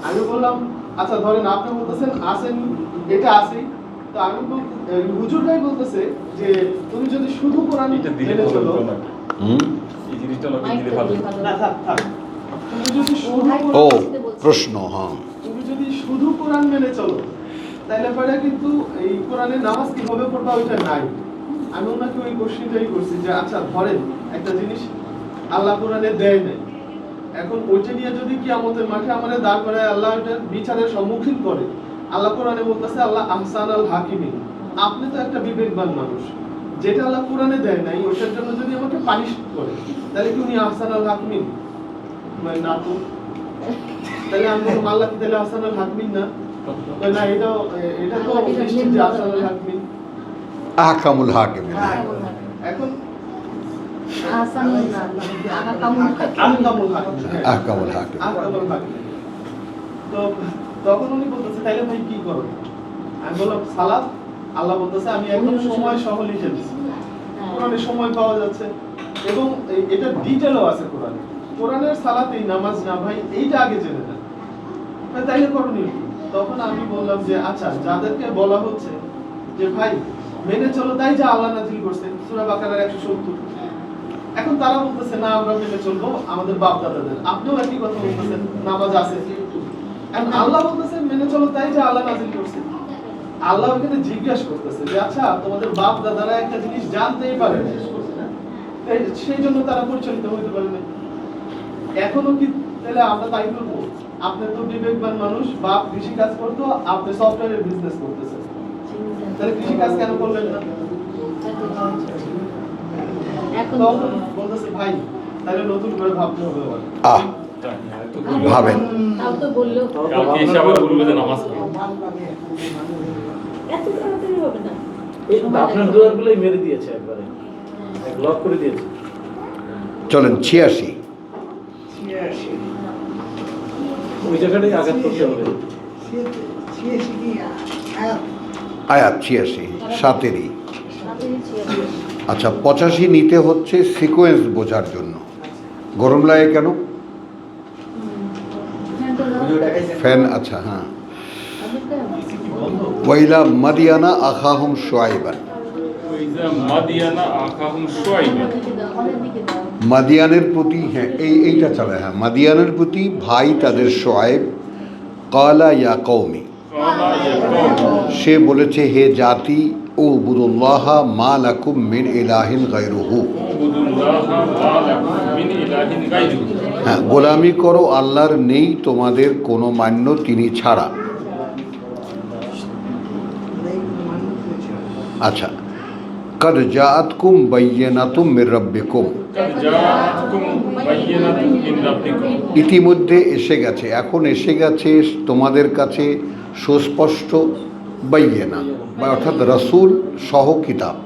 আমি বললাম আচ্ছা ধরেন আপনি বলতেছেন আছেন, এটা আছে, তো আমি হুজুরটাই বলতেছে যে তুমি যদি শুধু কোরআন এটা দিলে মেনে ভালো চলো, হতো না। হুম? এই জিনিসটা লোকে মাইকটা দিলে ভালো দিলে হতো। ভালো না হতো। থাক থাক, তুমি যদি শুধু ও কোরআন প্রশ্ন, হ্যাঁ। তুমি যদি শুধু কোরআন মেনে চলো তাহলে পরে কিন্তু এই কোরআনের নামাজ কিভাবে পড়বা ওইটা নাই। আমি ওনাকে ওই কোশ্চেনটাই করছি যে আচ্ছা ধরেন একটা জিনিস আল্লাহ কোরআনে দেয় নাই, এখন ওইটা নিয়ে যদি কিয়ামতের মাঠে আমাদের দাঁড় করায় আল্লাহ ওইটার বিচারের সম্মুখীন করে, আল্লাহ কোরআনে বলতেছে আল্লাহ আহসান আল হাকিমিন, আপনি তো একটা বিবেকবান মানুষ, যেটা আল্লাহ কোরআনে দেয় নাই ওইটার জন্য যদি আমাকে পানিশ করে তাহলে কি উনি আহসান আল হাকিমিন? মানে না তো, তাহলে আমি বললাম আল্লাহ কি তাহলে আহসান আল হাকিমিন না? তো না, এটা তো নিশ্চিত যে আহসান আল হাকিমিন। আহকামুল হাকিম। এখন আহসানুল না, আহকামুল হাকিম। আহকামুল হাকিম, হ্যাঁ। আহকামুল হাকিম। আহকামুল হাকিম। তো তখন উনি বলতেছে তাইলে ভাই কি করো? আমি বললাম সালাত, আল্লাহ বলতেছে আমি একদম সময় সহ লিখে দিচ্ছি, কোরআনে সময় পাওয়া যাচ্ছে এবং এটা ডিটেলও আছে কোরআনে। কোরআনের সালাতেই নামাজ না ভাই, এইটা আগে জেনে নেন, তাইলে করণীয় কি? তখন আমি বললাম যে আচ্ছা যাদেরকে বলা হচ্ছে যে ভাই মেনে চলো তাই যা আল্লাহ নাযিল করছে সূরা বাকারার 170, এখন তারা বলতেছে না আমরা মেনে চলবো আমাদের বাপ দাদাদের, আপনিও একই কথা বলতেছেন নামাজ আছে, এখন আল্লাহ বলতেছে মেনে চলো তাই যা আল্লাহ নাযিল করছে। আল্লাহ ওখানে জিজ্ঞাসা করতেছে যে আচ্ছা তোমাদের বাপ দাদারা একটা জিনিস জানতেই পারে না, সেই জন্য তারা পরিচালিত হইতে পারে না, এখনো কি তাহলে আমরা তাই করবো? আপনি তো বিবেকবান মানুষ, বাপ কৃষি কাজ করতো, আপনি সফটওয়্যারের বিজনেস করতেছেন, তাহলে কৃষি কাজ কেন করলেন না? এখন তখন বলতেছে ভাই তাহলে নতুন করে ভাবতে হবে আবার। আহ ভাবেন। তাও তো বললো কালকে এসে আবার বলবে যে নামাজ পড়ো। এত তাড়াতাড়ি হবে না। এই আপনার দুয়ারগুলোই মেরে দিয়েছে একবারে, লক করে দিয়েছে। চলেন 86। ওই জায়গাটাই আঘাত করতে হবে। আয়াত 86 7-এরই। তাড়াতাড়ি ছিয়াত্তর। আচ্ছা 85 নিতে হচ্ছে সিকোয়েন্স বোঝার জন্য। গরম লাগে কেন? হ্যাঁ, তো দাও। ফ্যান, আচ্ছা হ্যাঁ। আমারটা ওয়াইলা মাদিয়ানা আখাহুম শুআইবান। ওইজা মাদিয়ানা আখাহুম শুআইবা। আমাদের দিকে দাও, আমাদের দিকে দাও। মাদিয়ানের প্রতি, হ্যাঁ এইটা চলে, হ্যাঁ মাদিয়ানের প্রতি ভাই তাদের শুআইব, ক্বালা ইয়া কওমি, ক্বালা ইয়া কওমি। সে বলেছে হে জাতি, উবুদুল্লাহ মা লাকুম মিন ইলাহিন গায়রুহু, উবুদুল্লাহা মা লাকুম মিন ইলাহিন গায়রুহু। হ্যাঁ গোলামি করো আল্লাহর, নেই তোমাদের কোনো মান্য তিনি ছাড়া। আচ্ছা কদ জাআতকুম বাইয়িনাতুম মির রাব্বিকুম, কাদ জাআতকুম বাইয়িনাতুম মিন রাব্বিকুম। ইতিমধ্যে এসে গেছে, এখন এসে গেছে তোমাদের কাছে সুস্পষ্ট বাইয়িনা, বা অর্থাৎ রাসূল সহ কিতাব,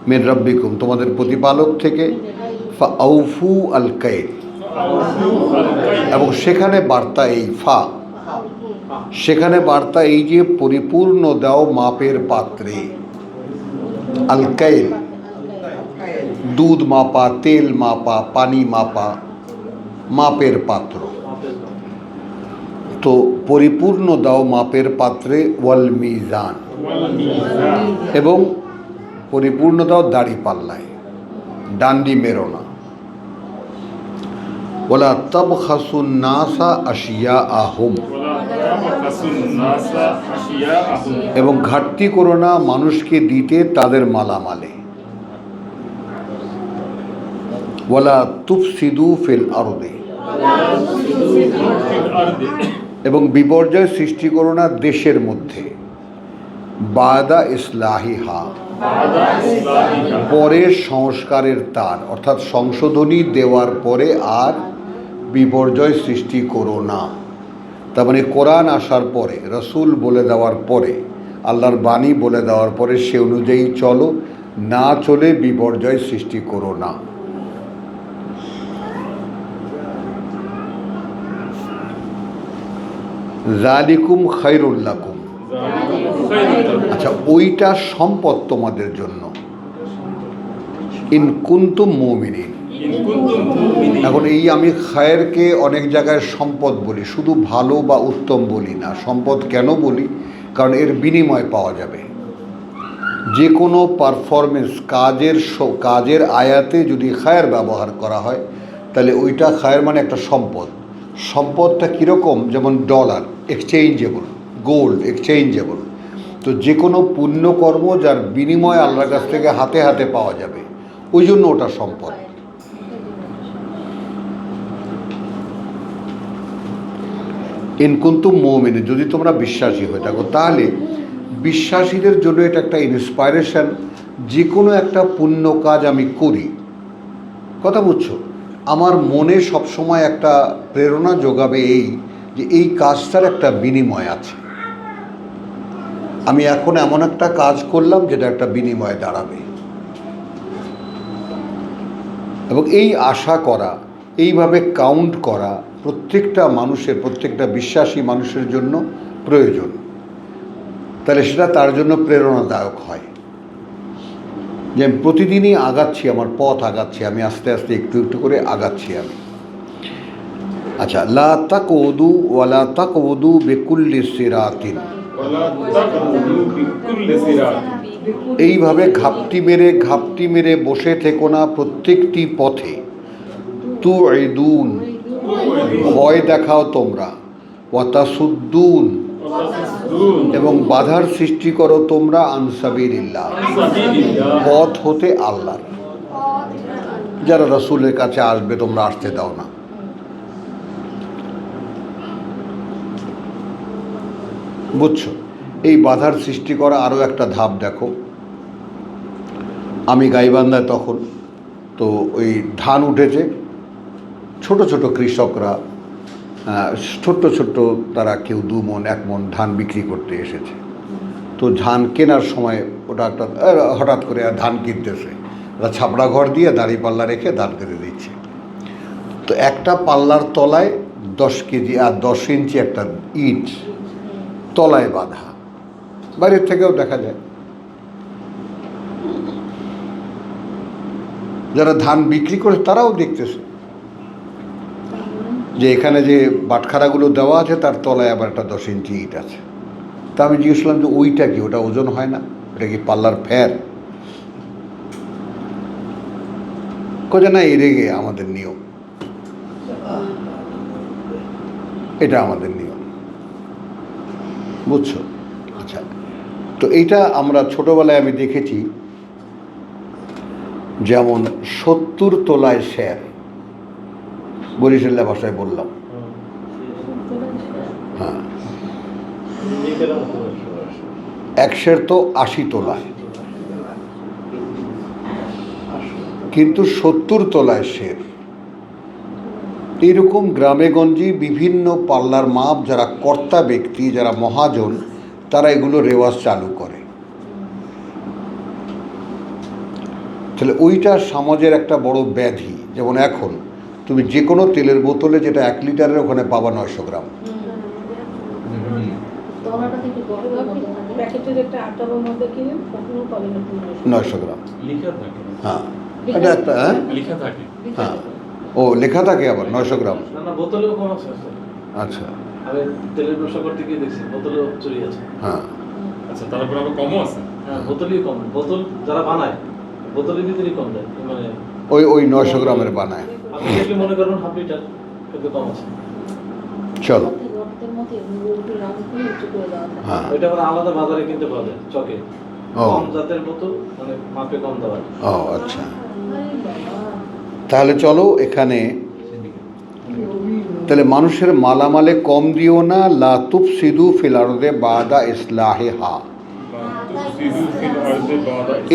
মির রাব্বিকুম তোমাদের প্রতিপালক থেকে, ফাআউফু আল কাইল, ফাআউফু আল কাইল। এবং সেখানে বার্তা এই ফা, সেখানে বার্তা এই যে পরিপূর্ণ দাও মাপের পাত্রে। আল কাইল দুধ মাপা, তেল মাপা, পানি মাপা, মাপের পাত্র। তো পরিপূর্ণ দাও মাপের পাত্রে, ওয়াল মিজান, ওয়াল মিজান। এবং পরিপূর্ণ দাও দাড়ি পাল্লায়, ডান্ডি মেরো না। ওয়ালা তাবখাসুন নাসা আশিয়াআহুম, ওয়ালা তাবখাসুন নাসা আশিয়াআহুম। এবং ঘাটতি করো না মানুষকে দিতে তাদের মালামালে। ওয়ালা তুফসিদু ফিল আরদি, ফিল আরদি। এবং বিপর্যয় সৃষ্টি করো না দেশের মধ্যে। বাদা ইসলাহিহা, বাদা ইসলাহিহা। পরে সংস্কারের তার, অর্থাৎ সংশোধনী দেওয়ার পরে আর বিপর্যয় সৃষ্টি করো না। তার মানে কোরআন আসার পরে, রসুল বলে দেওয়ার পরে, আল্লাহর বাণী বলে দেওয়ার পরে সে অনুযায়ী চলো, না চলে বিপর্যয় সৃষ্টি করো না। যালিকুম খায়রুল লাকুম, যালিকুম খায়রুল লাকুম। আচ্ছা ওইটা সম্পদ তোমাদের জন্য। ইন কুনতুম মুমিনিন, ইন কুনতুম মুমিনিন। এখন এই আমি খায়েরকে অনেক জায়গায় সম্পদ বলি, শুধু ভালো বা উত্তম বলি না। সম্পদ কেন বলি? কারণ এর বিনিময় পাওয়া যাবে। যে কোনো পারফরমেন্স কাজের আয়াতে যদি খায়ের ব্যবহার করা হয় তাহলে ওইটা খায়ের মানে একটা সম্পদ। সম্পদটা কীরকম? যেমন ডলার এক্সচেঞ্জেবল, গোল্ড এক্সচেঞ্জেবল। তো যে কোনো পুণ্যকর্ম যার বিনিময় আল্লাহর কাছ থেকে হাতে হাতে পাওয়া যাবে, ওই জন্য ওটা সম্পদ। ইনকুন্তুম মুমিনিন, যদি তোমরা বিশ্বাসী হয়ে থাকো, তাহলে বিশ্বাসীদের জন্য এটা একটা ইন্সপাইরেশন। যে কোনো একটা পুণ্য কাজ আমি করি, কথা বুঝছো, আমার মনে সবসময় একটা প্রেরণা যোগাবে এই যে এই কাজটার একটা বিনিময় আছে। আমি এখন এমন একটা কাজ করলাম যেটা একটা বিনিময়ে দাঁড়াবে, এবং এই আশা করা, এইভাবে কাউন্ট করা প্রত্যেকটা মানুষের, প্রত্যেকটা বিশ্বাসী মানুষের জন্য প্রয়োজন। তাহলে সেটা তার জন্য প্রেরণাদায়ক হয় যে আমি প্রতিদিনই আগাচ্ছি, আমার পথ আগাচ্ছি, আমি আস্তে আস্তে একটু একটু করে আগাচ্ছি আমি। আচ্ছা, লা তাকউদু ওয়ালা তাকউদু বিকুল্লি সিরাতিন, এইভাবে ঘাপটি মেরে বসে থেকো না প্রত্যেকটি পথে। তুইদুন, ভয় দেখাও তোমরা, ওয়াতাসুদ্দুন, এবং বাধার সৃষ্টি করো তোমরা, আনসাবিলিল্লাহ, পথ হতে আল্লাহর। যারা রাসূলের কাছে আসবে তোমরা আসতে দাও না। বুঝছো? এই বাধার সৃষ্টি করা আরও একটা ধাপ দেখো। আমি গাইবান্ধায় তখন, তো ওই ধান উঠেছে, ছোট ছোট কৃষকরা ছোট্ট তারা কেউ 2 মণ 1 মণ ধান বিক্রি করতে এসেছে। তো ধান কেনার সময় ওটা একটা হঠাৎ করে ধান কিনতেছে, ওরা ছাপড়া ঘর দিয়ে দাড়ি পাল্লা রেখে ধান কেটে দিচ্ছে। তো একটা পাল্লার তলায় 10 কেজি আর 10 ইঞ্চি একটা ইট তলায় বাঁধা, বাইরের থেকেও দেখা যায়। যারা ধান বিক্রি করে তারাও দেখতেছে যে এখানে যে বাটখারাগুলো দেওয়া আছে তার তলায় আবার একটা 10 ইঞ্চি ইট আছে। তা আমি জিজ্ঞেস করলাম যে ওইটা কি, ওটা ওজন হয় না, এটা কি পাল্লার ফের? কোজা না, এই রেগে আমাদের নিয়ম, এটা আমাদের নিয়ম, বুঝছো? আচ্ছা, তো এইটা আমরা ছোটবেলায় আমি দেখেছি, যেমন 70 তোলায় শের, বরিশাল্লা ভাষায় বললাম, হ্যাঁ, 1 শের তো 80 তোলায়, কিন্তু 70 তোলায় শের। এইরকম গ্রামে গঞ্জে বিভিন্ন পাল্লার মাপ যারা কর্তা ব্যক্তি, যারা মহাজন, তারা এগুলো রেওয়াজ চালু করে। তাহলে ওইটা সমাজের একটা বড় ব্যাধি। যেমন এখন তুমি যে কোনো তেলের বোতলে, যেটা 1 লিটারের, ওখানে পাবা 900 গ্রাম। প্যাকেটের একটা আটার মধ্যে কিনে কখনো পাবে না 900 গ্রাম, লেখা থাকে, হ্যাঁ, এটা একটা, হ্যাঁ লেখা থাকে। হ্যাঁ, ও লেখা থাকে আবার 900 গ্রাম। না বোতলেও কম আছে। আচ্ছা, আমি তেলের ব্যবসা করতে গিয়ে দেখছি বোতলেও চুরি আছে। হ্যাঁ, আচ্ছা, তারপর আবার কমও আছে। হ্যাঁ, বোতলই কম, বোতল যারা বানায় বোতলের ভিতরেই কম দেয়, মানে ওই 900 গ্রামের বানায়। আপনি দেখলে মনে করেন হাফ লিটার, কিন্তু কম আছে। চলো, হ্যাঁ, ওইটা আবার আলাদা বাজারে কিনতে পাওয়া যায়, চকে, ও কম জাতের বোতল, মানে মাপে কম দেওয়া। ও আচ্ছা, তাহলে চলো এখানে, তাহলে মানুষের মালামালে কম দিও না। লা তুফসিদু ফিল আরদে বাদা ইসলাহিহা,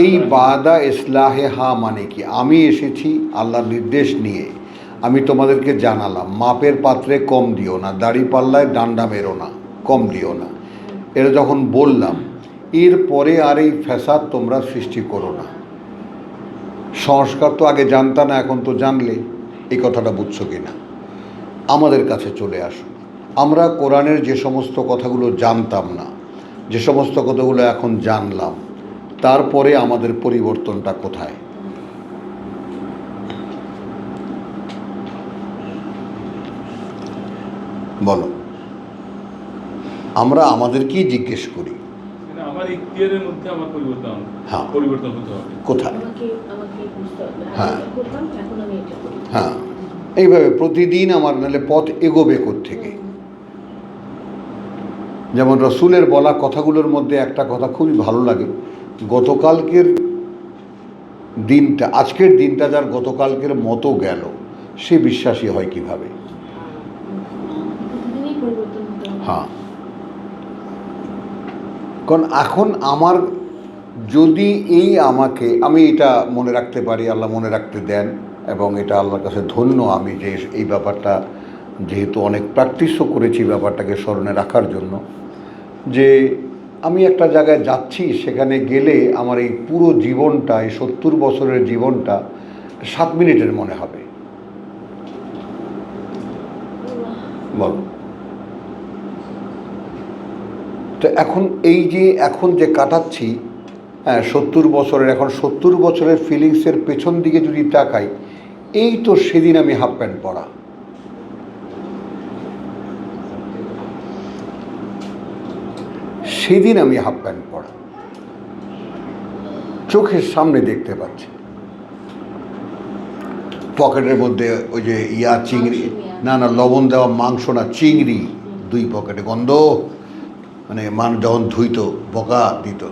এই বাদা ইসলাহিহা মানে কি? আমি এসেছি আল্লাহর নির্দেশ নিয়ে, আমি তোমাদেরকে জানালাম মাপের পাত্রে কম দিও না, দাড়ি পাল্লায় ডান্ডা মেরো না, কম দিও না। এটা যখন বললাম, এরপরে আর এই ফ্যাসাদ তোমরা সৃষ্টি করো না। সংস্কার তো আগে জানতা না, এখন তো জানলে। এই কথাটা বুঝছো কি না? আমাদের কাছে চলে আসো। আমরা কোরআনের যে সমস্ত কথাগুলো জানতাম না, যে সমস্ত কথাগুলো এখন জানলাম, তারপরে আমাদের পরিবর্তনটা কোথায়? বলো, আমরা আমাদেরকেই জিজ্ঞেস করি। আমার ইখতিয়ারের মধ্যে আমার হ্যাঁ। পরিবর্তন হতে হবে। কোথায়? আমাকে বুঝতে হবে হ্যাঁ। আমি করতাম, এখন আমি এটা করি। হ্যাঁ, এইভাবে প্রতিদিন আমার নাহলে পথ এগোবে থেকে। যেমন রসুলের বলা কথাগুলোর মধ্যে একটা কথা খুবই ভালো লাগে, গতকালকের দিনটা, আজকের দিনটা যার গতকালকের মতো গেল, সে বিশ্বাসী হয় কিভাবে? প্রতিদিনই পরিবর্তন হতে হবে। হ্যাঁ, কারণ এখন আমার যদি আমাকে আমি এটা মনে রাখতে পারি, আল্লাহ মনে রাখতে দেন, এবং এটা আল্লাহর কাছে ধন্য আমি যে এই ব্যাপারটা যেহেতু অনেক প্র্যাকটিসও করেছি ব্যাপারটাকে স্মরণে রাখার জন্য, যে আমি একটা জায়গায় যাচ্ছি, সেখানে গেলে আমার এই পুরো জীবনটা, এই 70 বছরের জীবনটা 7 মিনিটের মনে হবে। বল, তো এখন এই যে এখন যে কাটাচ্ছি 70 বছরের, এখন 70 বছরের ফিলিংসের পেছন দিকে যদি তাকাই, এই তো সেদিন আমি হাফ প্যান্ট পরা, সেদিন আমি হাফ প্যান্ট পরা চোখের সামনে দেখতে পাচ্ছি। পকেটের মধ্যে ওই যে চিংড়ি, না লবণ দেওয়া মাংস না, চিংড়ি 2 পকেটে, গন্ধ মানে যখন ধুইতো বকা দিত,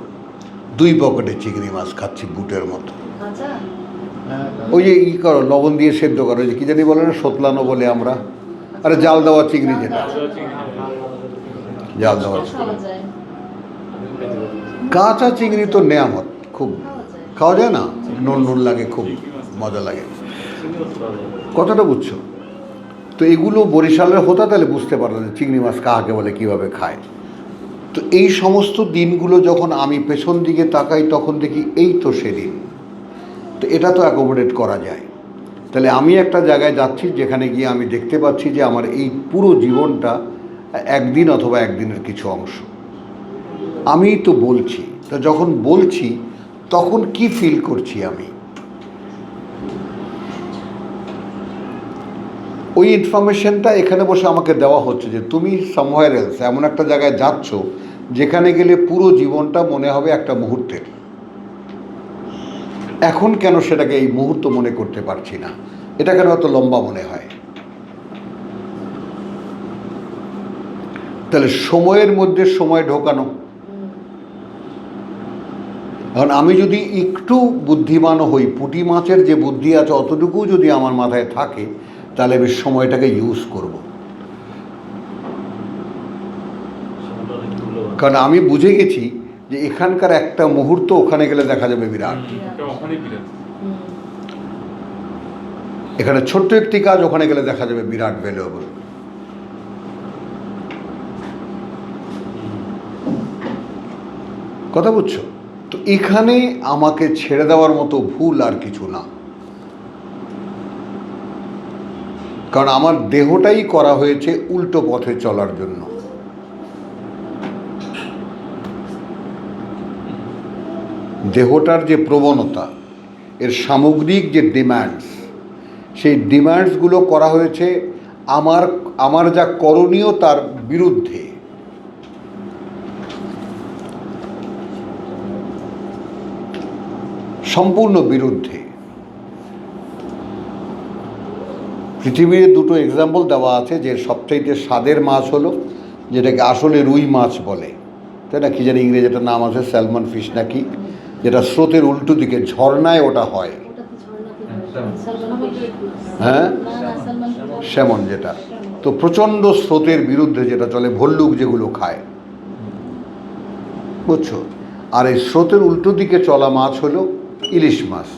2 পকেটে চিংড়ি মাছ খাচ্ছি বুটের মতো। আচ্ছা, ওই যে করো লবণ দিয়ে সেদ্ধ করো, যে কি জানি বলে না, সতলানো বলে আমরা, আরে জাল দেওয়া চিংড়ি, যেটা জাল দেওয়া খাওয়া যায়, কাঁচা চিংড়ি তো নেয়ামত, খুব খাওয়া যায়। খাওয়া যায় না, নুন নুন লাগে, খুব মজা লাগে। কথাটা বুঝছো? তো এগুলো বরিশালের হতা, তাহলে বুঝতে পারো যে চিংড়ি মাছ কাহাকে বলে, কীভাবে খায়। তো এই সমস্ত দিনগুলো যখন আমি পেছন দিকে তাকাই, তখন দেখি এই তো সেদিন। তো এটা তো অ্যাকোমোডেট করা যায়। তাহলে আমি একটা জায়গায় যাচ্ছি, যেখানে গিয়ে আমি দেখতে পাচ্ছি যে আমার এই পুরো জীবনটা একদিন অথবা একদিনের কিছু অংশ। আমি তো বলছি, তো যখন বলছি তখন কি ফিল করছি আমি, ওই ইনফরমেশনটা এখানে বসে আমাকে দেওয়া হচ্ছে যে তুমি সামহার এলস, এমন একটা জায়গায় যাচ্ছ যেখানে গেলে পুরো জীবনটা মনে হবে একটা মুহূর্তের। এখন কেন সেটাকে এই মুহূর্ত মনে করতে পারছি না? এটা কেন এত লম্বা মনে হয়? তাহলে সময়ের মধ্যে সময় ঢোকানো। এখন আমি যদি একটু বুদ্ধিমানও হই, পুঁটি মাছের যে বুদ্ধি আছে অতটুকু যদি আমার মাথায় থাকে, তাহলে আমি সময়টাকে ইউজ করব। কারণ আমি বুঝে গেছি যে এখানকার একটা মুহূর্ত ওখানে গেলে দেখা যাবে বিরাট। এখানে ছোট্ট একটি কাজ ওখানে গেলে দেখা যাবে বিরাট ভ্যালুয়েবল। কথা বুঝছো? তো এখানে আমাকে ছেড়ে দেওয়ার মতো ভুল আর কিছু না, কারণ আমার দেহটাই করা হয়েছে উল্টো পথে চলার জন্য। দেহটার যে প্রবণতা, এর সামগ্রিক যে ডিম্যান্ডস, সেই ডিম্যান্ডসগুলো করা হয়েছে আমার যা করণীয় তার বিরুদ্ধে। সম্পূর্ণ বিরুদ্ধে। পৃথিবীর 2টো এক্সাম্পল দেওয়া আছে, যে সবচাইতে স্বাদের মাছ হলো যেটাকে আসলে রুই মাছ বলে, তাই না? কি জানি ইংরেজি একটা নাম আছে, স্যালমন ফিশ নাকি, যেটা স্রোতের উল্টো দিকে ঝর্ণায় ওটা হয়। হ্যাঁ, স্যামন যেটা, তো প্রচণ্ড স্রোতের বিরুদ্ধে যেটা চলে, ভল্লুক যেগুলো খায়, বুঝছো? আর এই স্রোতের উল্টো দিকে চলা মাছ হলো ইলিশ মাছ।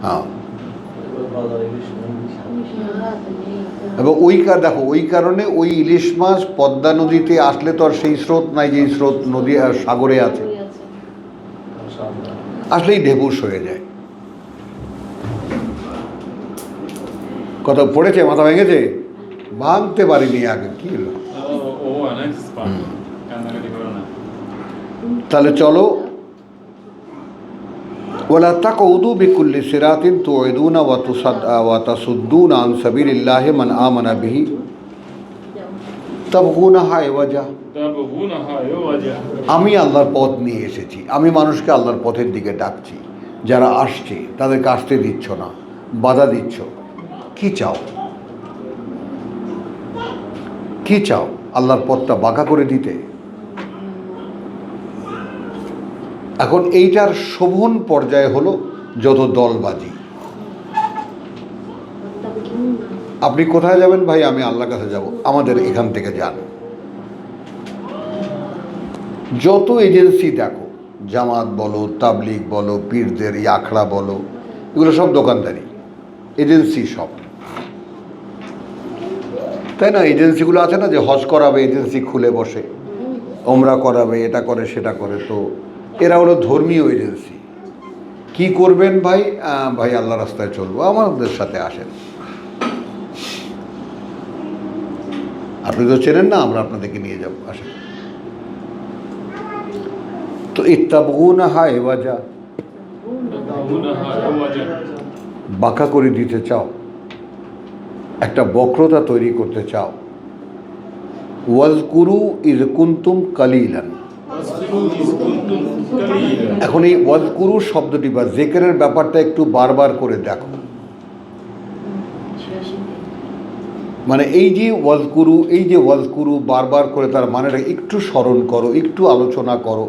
হ্যাঁ, এবং দেখো ওই কারণে ওই ইলিশ মাছ পদ্মা নদীতে আসলে তো আর সেই স্রোত নাই যে স্রোত নদী আর সাগরে আছে, আসলেই ঢেবুস হয়ে যায়। কথা পড়েছে, মাথা ভেঙেছে, ভাঙতে পারিনি আগে, কি হলো? তাহলে চলো, ওয়ালা তাকউদু বিকুল্লি সিরাতিন তুইদুনা ওয়া তাসুদ্দুনা আন সাবিলিল্লাহি মান আমানা বিহি তাবগুনাহা ইওয়াজা, তাবগুনাহা ইওয়াজা। আমি আল্লাহর পথ নিয়ে এসেছি, আমি মানুষকে আল্লাহর পথের দিকে ডাকছি, যারা আসছে তাদেরকে আসতে দিচ্ছ না, বাধা দিচ্ছ। কি চাও? কি চাও? আল্লাহর পথটা বাঁকা করে দিতে? এখন এইটার শোভন পর্যায়ে হলো যত দলবাজি। আপনি কোথায় যাবেন ভাই? আমি আল্লাহর কাছে যাব, আমাদের এখান থেকে যান। যত এজেন্সি দেখো, জামাত বলো, তাবলিগ বলো, পীরদের এই আখড়া বলো, এগুলো সব দোকানদারি, এজেন্সি সব, তাই না? এজেন্সিগুলো আছে না, যে হজ করাবে এজেন্সি খুলে বসে, ওমরা করাবে, এটা করে সেটা করে। তো এরা হলো ধর্মীয় এজেন্সি। কি করবেন ভাই? ভাই আল্লাহ রাস্তায় চলবো, আমাদের সাথে আসেন। আপনি তো চেনেন না, আমরা আপনাদেরকে নিয়ে যাব, আসেন। তো ইত্তাবগুনাহা ইওয়াজা, তাবগুনাহা ইওয়াজা। বাঁকা করে দিতে চাও, একটা বক্রতা তৈরি করতে চাও। ওয়াজকুরু ইয কুনতুম কালিলান। এখন এই ওয়াজকুরু শব্দটি বা জিকিরের ব্যাপারটা একটু বারবার করে দেখো। মানে এই যে ওয়াজকুরু, এই যে ওয়াজকুরু বারবার করে, তার মানেটা একটু স্মরণ করো, একটু আলোচনা করো।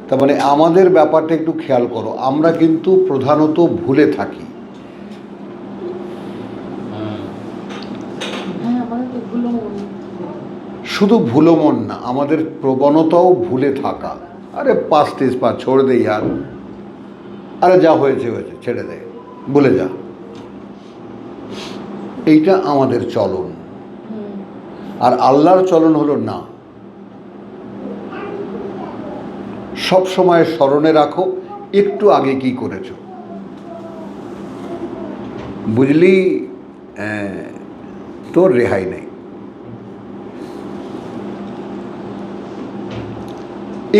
তার মানে আমাদের ব্যাপারটা একটু খেয়াল করো, আমরা কিন্তু প্রধানত ভুলে থাকি। শুধু ভুলো মন না, আমাদের প্রবণতাও ভুলে থাকা। আরে পাঁচ তিস পা ছোড় দে ইয়ার, আরে যা হয়েছে হয়েছে, ছেড়ে দে, বলে যা। এইটা আমাদের চলন। আর আল্লাহর চলন হলো না, সব সময় স্মরণে রাখো একটু আগে কি করেছো, বুঝলি? তোর রেহাই নেই।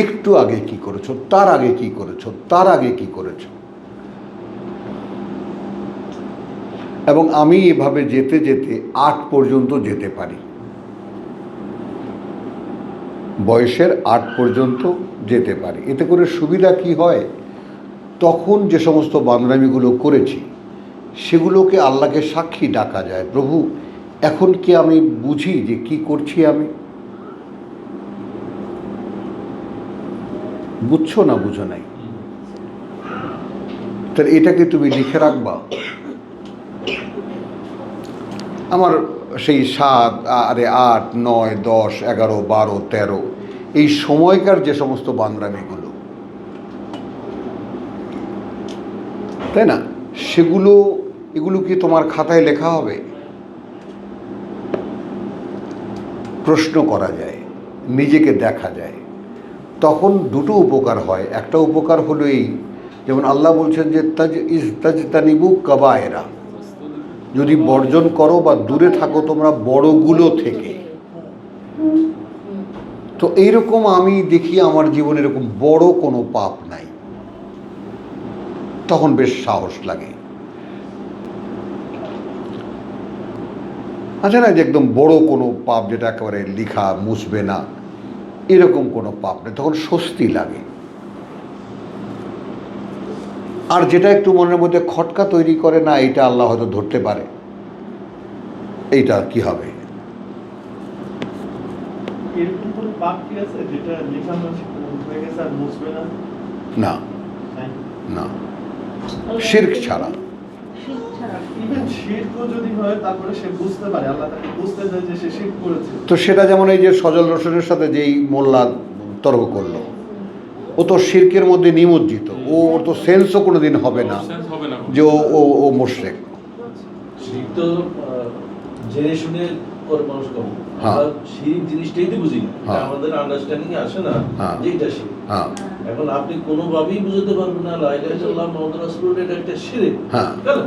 একটু আগে কি করেছো, তার আগে কি করেছো, তার আগে কি করেছো। এবং আমি এভাবে যেতে যেতে 8 পর্যন্ত যেতে পারি, বয়সের 8 পর্যন্ত যেতে পারি। এতে করে সুবিধা কি হয়? তখন যে সমস্ত বান্দরামিগুলো করেছি সেগুলোকে আল্লাহকে সাক্ষী ডাকা যায়। প্রভু, এখন কি আমি বুঝি যে কি করছি আমি? বুঝছো না বুঝো নাই? তাহলে এটাকে তুমি লিখে রাখবা। আমার সেই 7, 8, 9, 10, 11, 12, 13 এই সময়কার যে সমস্ত বান্দরামিগুলো, তাই না, এগুলো কি তোমার খাতায় লেখা হবে? প্রশ্ন করা যায়, নিজেকে দেখা যায়। তখন দুটো উপকার হয়। একটা উপকার হলো এই, যেমন আল্লাহ বলছেন যে তাজতানিবু কাবায়েরা, যদি বর্জন করো বা দূরে থাকো তোমরা বড়গুলো থেকে। তো এইরকম আমি দেখি আমার জীবনে এরকম বড় কোনো পাপ নাই, তখন বেশ সাহস লাগে। আচ্ছা না, যে একদম বড় কোনো পাপ যেটা একেবারে লিখা মুছবে না, এরকম কোনো পাপ নেই, তখন স্বস্তি লাগে। আর যেটা একটু মনের মধ্যে খটকা তৈরি করে, না এইটা আল্লাহ হয়তো ধরতে পারে, এইটা কি হবে? এরকম কোনো পাপ কি আছে যেটা লেখা হয়ে গেছে আর মুছবে না? না, না, শিরক ছাড়া। ইভেন শিরকও যদি হয়, তারপরে সে বুঝতে পারে, আল্লাহ তাকে বুঝতে দেয় যে সে শিরক করেছে। তো সেটা যেমন এই যে সজল রসুনের সাথে যেই মোল্লা তর্ক করলো, ও তো শিরকের মধ্যে নিমজ্জিত, ওর তো সেন্সও কোনোদিন হবে না যে ও মুশরিক। শিরক তো জেনে শুনে করে মানুষ কম। হ্যাঁ। আমরা শিরক জিনিসটাই তো বুঝি না, হ্যাঁ। আমাদের আন্ডারস্ট্যান্ডিং আসে না হ্যাঁ। যে এটা শিরক। হ্যাঁ, এখন আপনি কোনোভাবেই বুঝতে পারবেন না লা ইলাহা ইল্লাল্লাহ মুহাম্মাদুর রাসূলুল্লাহ এটা একটা শিরক। হ্যাঁ। কেন?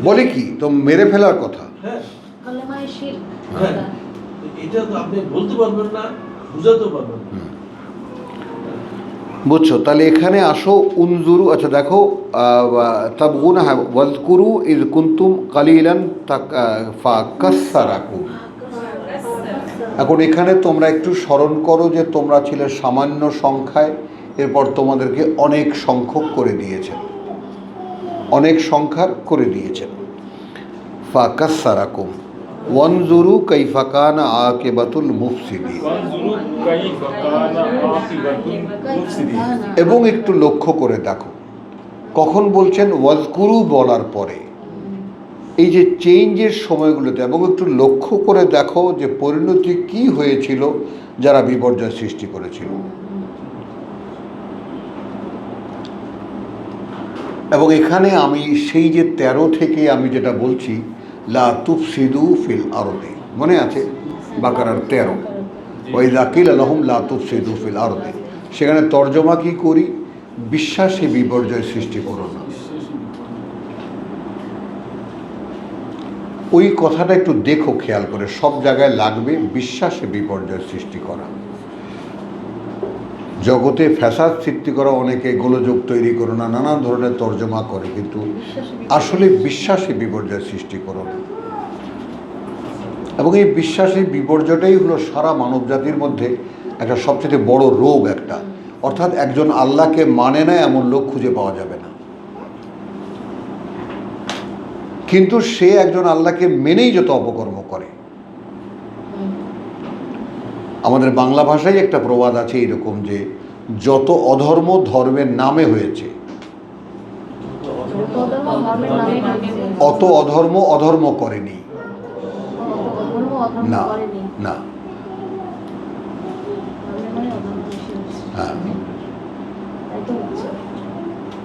বলে কি তো মেরে ফেলার কথা। হ্যাঁ, কালেমায়ে শিরক। হ্যাঁ। এটা তো আপনি বলতে পারবেন না, বুঝাতে পারবেন না। বুঝছো? তাহলে এখানে আসো, উনজুরু। আচ্ছা দেখো, তাবগুনাহা ওয়াজকুরু ইয কুনতুম কালিলান ফাকাসসারাকুম। এখন এখানে তোমরা একটু স্মরণ করো যে তোমরা ছিলে সামান্য সংখ্যায়, এরপর তোমাদেরকে অনেক সংখ্যক করে দিয়েছেন, অনেক সংখ্যার করে দিয়েছেন। ফাকাসসারাকুম ওয়ানজুরু কাইফা কানা আকিবাতুল মুফসিদিন। ওয়ানজুরু কাইফা কানা আকিবাতুল মুফসিদিন। এবং একটু লক্ষ্য করে দেখো, কখন বলছেন ওয়াজকুরু বলার পরে, এই যে চেঞ্জের সময়গুলোতে, এবং একটু লক্ষ্য করে দেখো যে পরিণতি কি হয়েছিল যারা বিপর্যয় সৃষ্টি করেছিল। এবং এখানে আমি সেই যে 13 থেকে আমি যেটা বলছি, লা তুফসিদু ফিল আরদি, মনে আছে বাকারার 13, ওয়াইযা কিলা লাহুম লা তুফসিদু ফিল আরদি, সেখানে তর্জমা কি করি, বিশ্বাসে বিপর্যয় সৃষ্টি করো না। ওই কথাটা একটু দেখো খেয়াল করে, সব জায়গায় লাগবে বিশ্বাসে বিপর্যয় সৃষ্টি করা। জগতে ফ্যাসাদ সৃষ্টি করা, অনেকে গোলযোগ তৈরি করো না, নানান ধরনের তর্জমা করে, কিন্তু আসলে বিশ্বাসে বিপর্যয় সৃষ্টি করো না। এবং এই বিশ্বাসের বিপর্যয়টাই হলো সারা মানব জাতির মধ্যে একটা সবচেয়ে বড় রোগ একটা, অর্থাৎ একজন আল্লাহকে মানে না এমন লোক খুঁজে পাওয়া যাবে না, কিন্তু সে একজন আল্লাহকে মেনেই যত অপকর্ম করে। আমাদের বাংলা ভাষায় একটা প্রবাদ আছে এরকম যে, যত অধর্ম ধর্মের নামে হয়েছে, অত অধর্ম অধর্ম করেনি। না না, হ্যাঁ,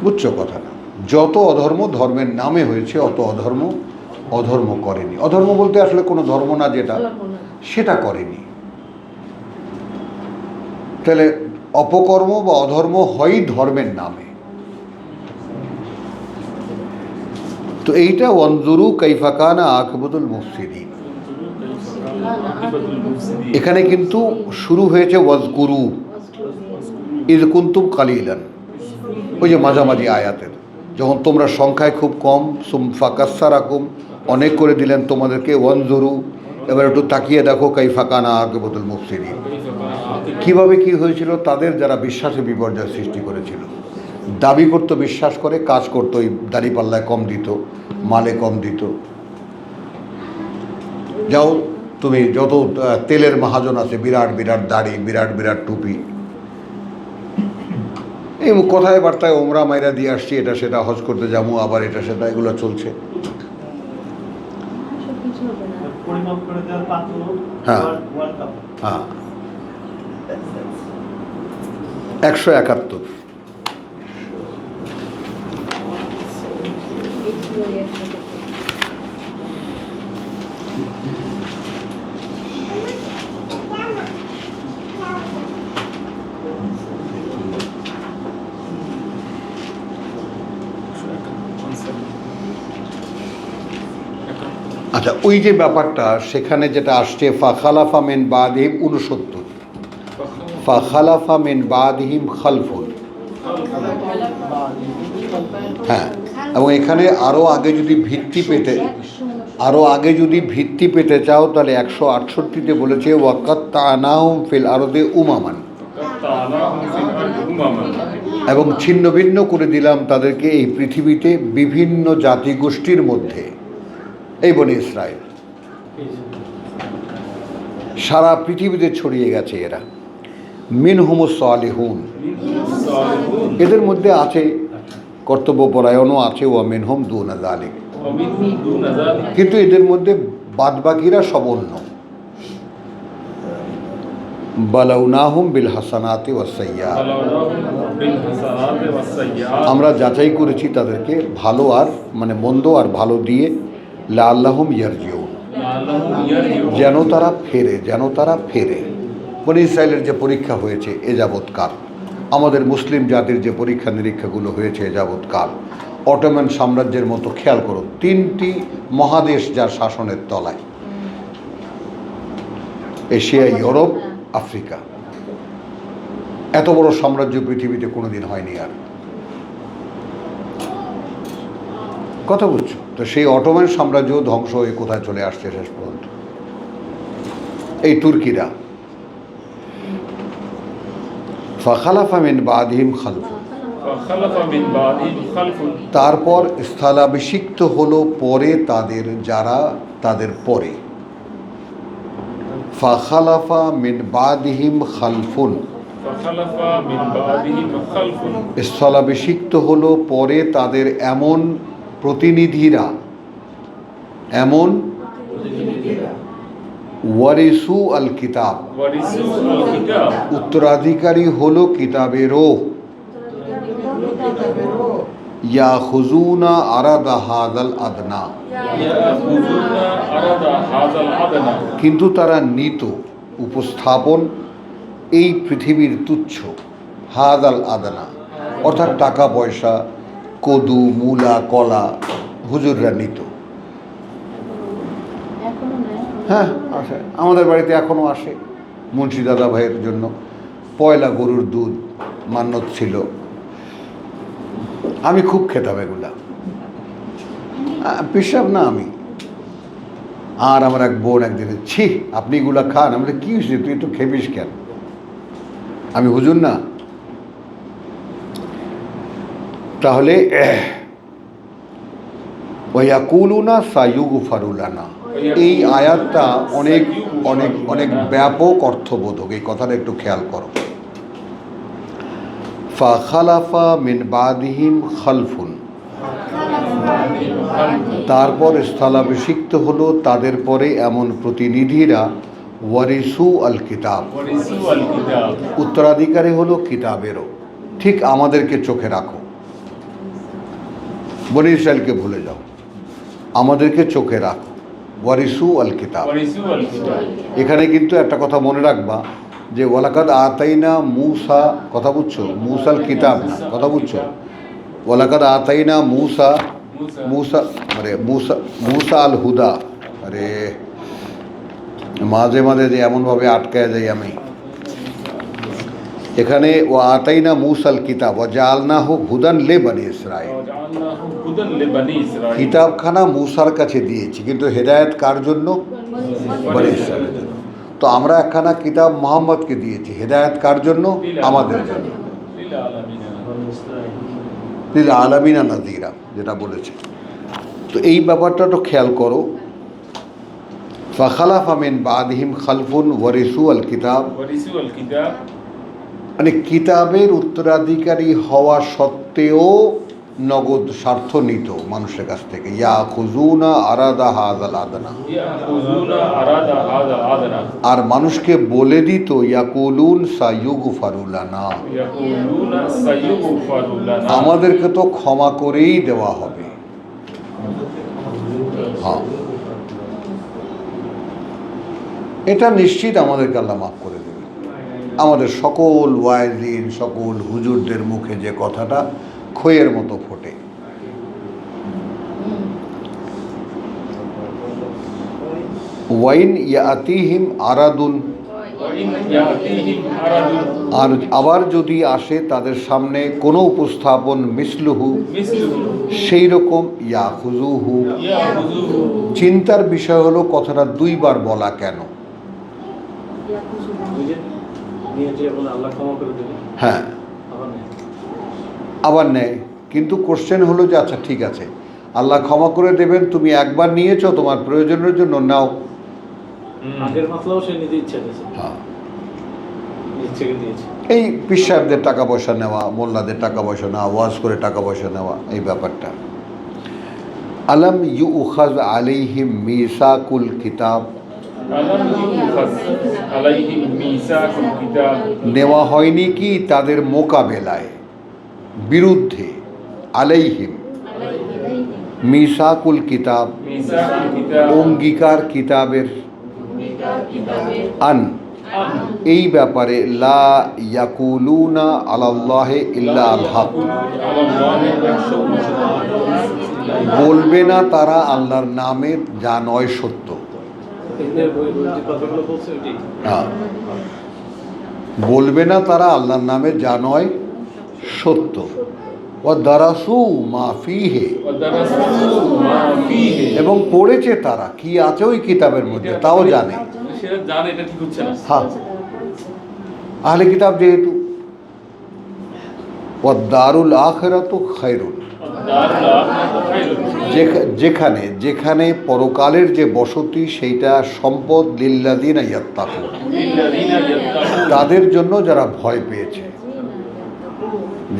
বুঝছো কথা না? যত অধর্ম ধর্মের নামে হয়েছে, অত অধর্ম অধর্ম করেনি। অধর্ম বলতে আসলে কোনো ধর্ম না, যেটা সেটা করেনি। তাহলে অপকর্ম বা অধর্ম হয় ধর্মের নামে। তো এইটা ওয়ানজুরু কাইফা কানা আকিবাতুল মুফসিদিন, এখানে কিন্তু শুরু হয়েছে ওয়াজকুরু ইয কুনতুম কালিলান, ওই যে মাঝামাঝি আয়াতের, যখন তোমরা সংখ্যায় খুব কম, ফাকাসসারাকুম অনেক করে দিলেন তোমাদেরকে, ওয়ানজুরু এবার একটু তাকিয়ে দেখো কাইফা কানা আকিবাতুল মুফসিদিন, কীভাবে কি হয়েছিল তাদের যারা বিশ্বাসে বিপর্যয় সৃষ্টি করেছিল। দাবি করতো বিশ্বাস করে, কাজ করতো ওই দাড়িপাল্লায় কম দিত, মালে কম দিত। যাও তুমি, যত তেলের মহাজন আছে, বিরাট বিরাট দাড়ি, বিরাট বিরাট টুপি, এই কথায় বার্তায় ওমরা মাইরা দিয়ে আসছি, এটা সেটা, হজ করতে যাবো, আবার এটা সেটা, এগুলো চলছে। পরিমাপ করে দেওয়ার পাত্র, হ্যাঁ ওয়ার্ল্ড কাপ, হ্যাঁ, 171। আচ্ছা, ওই যে ব্যাপারটা সেখানে যেটা আসছে, ফাখালাফা মিন বাদিহিম 69, ফাখালাফা মিন বাদিহিম খালফুন, হ্যাঁ। এবং এখানে আরও আগে যদি ভিত্তি পেতে চাও তাহলে 168-তে বলেছে ওয়াকাত্তানাহুম ফিল আরদি উমামান, এবং ছিন্ন ভিন্ন করে দিলাম তাদেরকে এই পৃথিবীতে বিভিন্ন জাতিগোষ্ঠীর মধ্যে। এই বনি ইসরায়েল সারা পৃথিবীতে ছড়িয়ে গেছে এরা। মিনহুমুস সালিহুন, এদের মধ্যে আছে কর্তব্যপরায়ণও আছে, ওয়া মিনহুম দুনা যালিক, কিন্তু এদের মধ্যে বাদবাকিরা সব অন্য। বালাউনাহুম বিল হাসানাতি ওয়াস সাইয়্যাত, আমরা যাচাই করেছি তাদেরকে ভালো আর মানে মন্দ আর ভালো দিয়ে, লাআল্লাহুম ইয়ারজিউন, যেন তারা ফেরে। বনি ইসরায়েলের যে পরীক্ষা হয়েছে এ যাবৎকাল, আমাদের মুসলিম জাতির যে পরীক্ষা নিরীক্ষাগুলো হয়েছে এ যাবৎকাল, অটোমান সাম্রাজ্যের মতো, খেয়াল করো 3টি মহাদেশ যার শাসনের তলায়, এশিয়া, ইউরোপ, আফ্রিকা, এত বড় সাম্রাজ্য পৃথিবীতে কোনোদিন হয়নি আর। কথা বুঝছো? তো সেই অটোমান সাম্রাজ্য ধ্বংস হয়ে কোথায় চলে আসছে শেষ পর্যন্ত। এই তুর্কিরা। ফাখালাফা মিন বাদিহিম খালফ, فخلف من بعدهم خلف তারপর স্থলাভিষিক্ত হলো পরে তাদের যারা তাদের পরে। ফাখালাফা মিন বাদিহিম খালফুন, فخلف من بعدهم خلف স্থলাভিষিক্ত হলো পরে তাদের এমন প্রতিনিধিরা, এমন ওয়ারিসু আল কিতাব, ورثوا الكتاب উত্তরাধিকারী হলো কিতাবেরও। ইয়াখুজুনা আরাদা হাযাল আদনা, يأخذون عرض هذا الأدنى কিন্তু তারা নিত উপস্থাপন এই পৃথিবীর তুচ্ছ, হাদাল আদনা অর্থাৎ টাকা পয়সা, কদু, মূলা, কলা হুজুররা নিত। এখনো নেয়। হ্যাঁ আসে, আমাদের বাড়িতে এখনও আসে। মুন্সি দাদা ভাইয়ের জন্য পয়লা গরুর দুধ মান্যত ছিল, আমি খুব খেতাম এগুলা, পেশাব না আমি। আর আমার এক বোন একদিন, ছি আপনি এগুলা খান। আমরা কি হয়েছে, তুই তো খেপিস কেন? আমি হুজুর না। তাহলে ওয়াকুলুনা সাইয়ুগফারু লানা, এই আয়াতটা অনেক অনেক অনেক ব্যাপক অর্থবোধক। এই কথাটা একটু খেয়াল করো। ফাখালাফা মিন বাদিহিম খালফুন, তারপর স্থলাভিষিক্ত হলো তাদের পরে এমন প্রতিনিধিরা, ওয়ারিসু আল কিতাব, ورثوا الكتاب উত্তরাধিকারী হলো কিতাবেরও। ঠিক আমাদেরকে চোখে রাখো, বনি ইসরায়েলকে ভুলে যাও, আমাদেরকে চোখে রাখো। ওয়ারিসু আল কিতাব, ورثوا الكتاب এখানে কিন্তু একটা কথা মনে রাখবা যে ওয়ালাকাদ আতাইনা মূসা, কথা বুঝছো, মূসাল কিতাব না, কথা বুঝছো, ওয়ালাকাদ আতাইনা মূসা, মূসা আরে মূসা, মূসা আল হুদা। আরে মাঝে মাঝে যে এমনভাবে আটকায় যাই আমি। এখানে ও আতাইনা মূসাল কিতাব ও জালনাহু হুদান লে বনি ইসরাইল, وجعلناه هدى لبني إسرائيل কিতাবখানা মূসার কাছে দিয়েছি, কিন্তু হেদায়েত কার জন্য? বনি ইসরাইলের জন্য। তো আমরা একখানা কিতাব মোহাম্মদকে দিয়েছি, হেদায়েত কার জন্য? আমাদের জন্য। للعالمين লিল আলামিনা নাযীরা, যেটা বলেছে। তো এই ব্যাপারটা তো খেয়াল করো। ফাখালাফা মিন বাদিহিম খালফুন ওয়ারিসু আল কিতাব, ورثوا الكتاب মানে কিতাবের উত্তরাধিকারী হওয়া সত্ত্বেও নগদ স্বার্থ নিত মানুষের কাছ থেকে। ইয়াখুজুনা আরাদা হাযাল আদনা, يأخذون عرض هذا الأدنى আর মানুষকে বলে দিত ইয়াকুলুন সাইয়ুগফারু লানা, يقولون سيغفر لنا আমাদেরকে তো ক্ষমা করেই দেওয়া হবে। হ্যাঁ, এটা নিশ্চিত আমাদেরকে আল্লাহ মাফ করে দেবে। আমাদের সকল ওয়াইজিন, সকল হুজুরদের মুখে যে কথাটা খইয়ের মতো ফোটে। ওয়াইন ইয়াতিহিম আরাদুন, وإن يأتيهم عرض আর আবার যদি আসে তাদের সামনে কোনো উপস্থাপন মিসলুহু, مثله সেই রকম ইয়াখুজুহু। يأخذوه চিন্তার বিষয় হলো কথাটা দুইবার বলা কেন? বুঝে নিয়েছে এখন আল্লাহ ক্ষমা করে দেবে, হ্যাঁ, আবার নেই। আবার নেয়, কিন্তু কোশ্চেন হলো যে আচ্ছা ঠিক আছে, আল্লাহ ক্ষমা করে দেবেন, তুমি একবার নিয়েছো তোমার প্রয়োজনের জন্য, নাও। আগের মাসলাও সে নিজে ইচ্ছা করেছে, হ্যাঁ, ইচ্ছে দিয়েছে। এই পীর সাহেবদের টাকা পয়সা নেওয়া, মোল্লাদের টাকা পয়সা নেওয়া, ওয়াজ করে টাকা পয়সা নেওয়া, এই ব্যাপারটা। আলম ইউখাজ আলাইহিম মিসাকুল কিতাব, ألم يؤخذ عليهم ميثاق الكتاب নেওয়া হয়নি কি তাদের মোকাবেলায়, বিরুদ্ধে, আলাইহিম মিসাকুল কিতাব, ميثاق الكتاب অঙ্গীকার কিতাবের, আন এই ব্যাপারে লা ইয়াকুলুনা আলাল্লাহি ইল্লা আল হক, على الله يحشرون বলবে না তারা আল্লাহর নামে যা নয় সত্য। এদের যে কথাগুলো বলছে ওইটি হ্যাঁ, বলবে না তারা আল্লাহর নামে যা নয় সত্য। ও দারাসু মা ফিহে, ودرسوا ما فيه এবং পড়েছে তারা কি আছে ওই কিতাবের মধ্যে, তাও জানে। সেটা জানে এটা ঠিক হচ্ছে না। হ্যাঁ, আহলে কিতাব যেহেতু, ওয়াদ-দারুল আখিরাতু খায়রুন, যেখানে যেখানে পরকালের যে বসতি সেইটা সম্পদ লিল্লাযিনা ইয়াত্তাকুন, তাদের জন্য যারা ভয় পেয়েছে,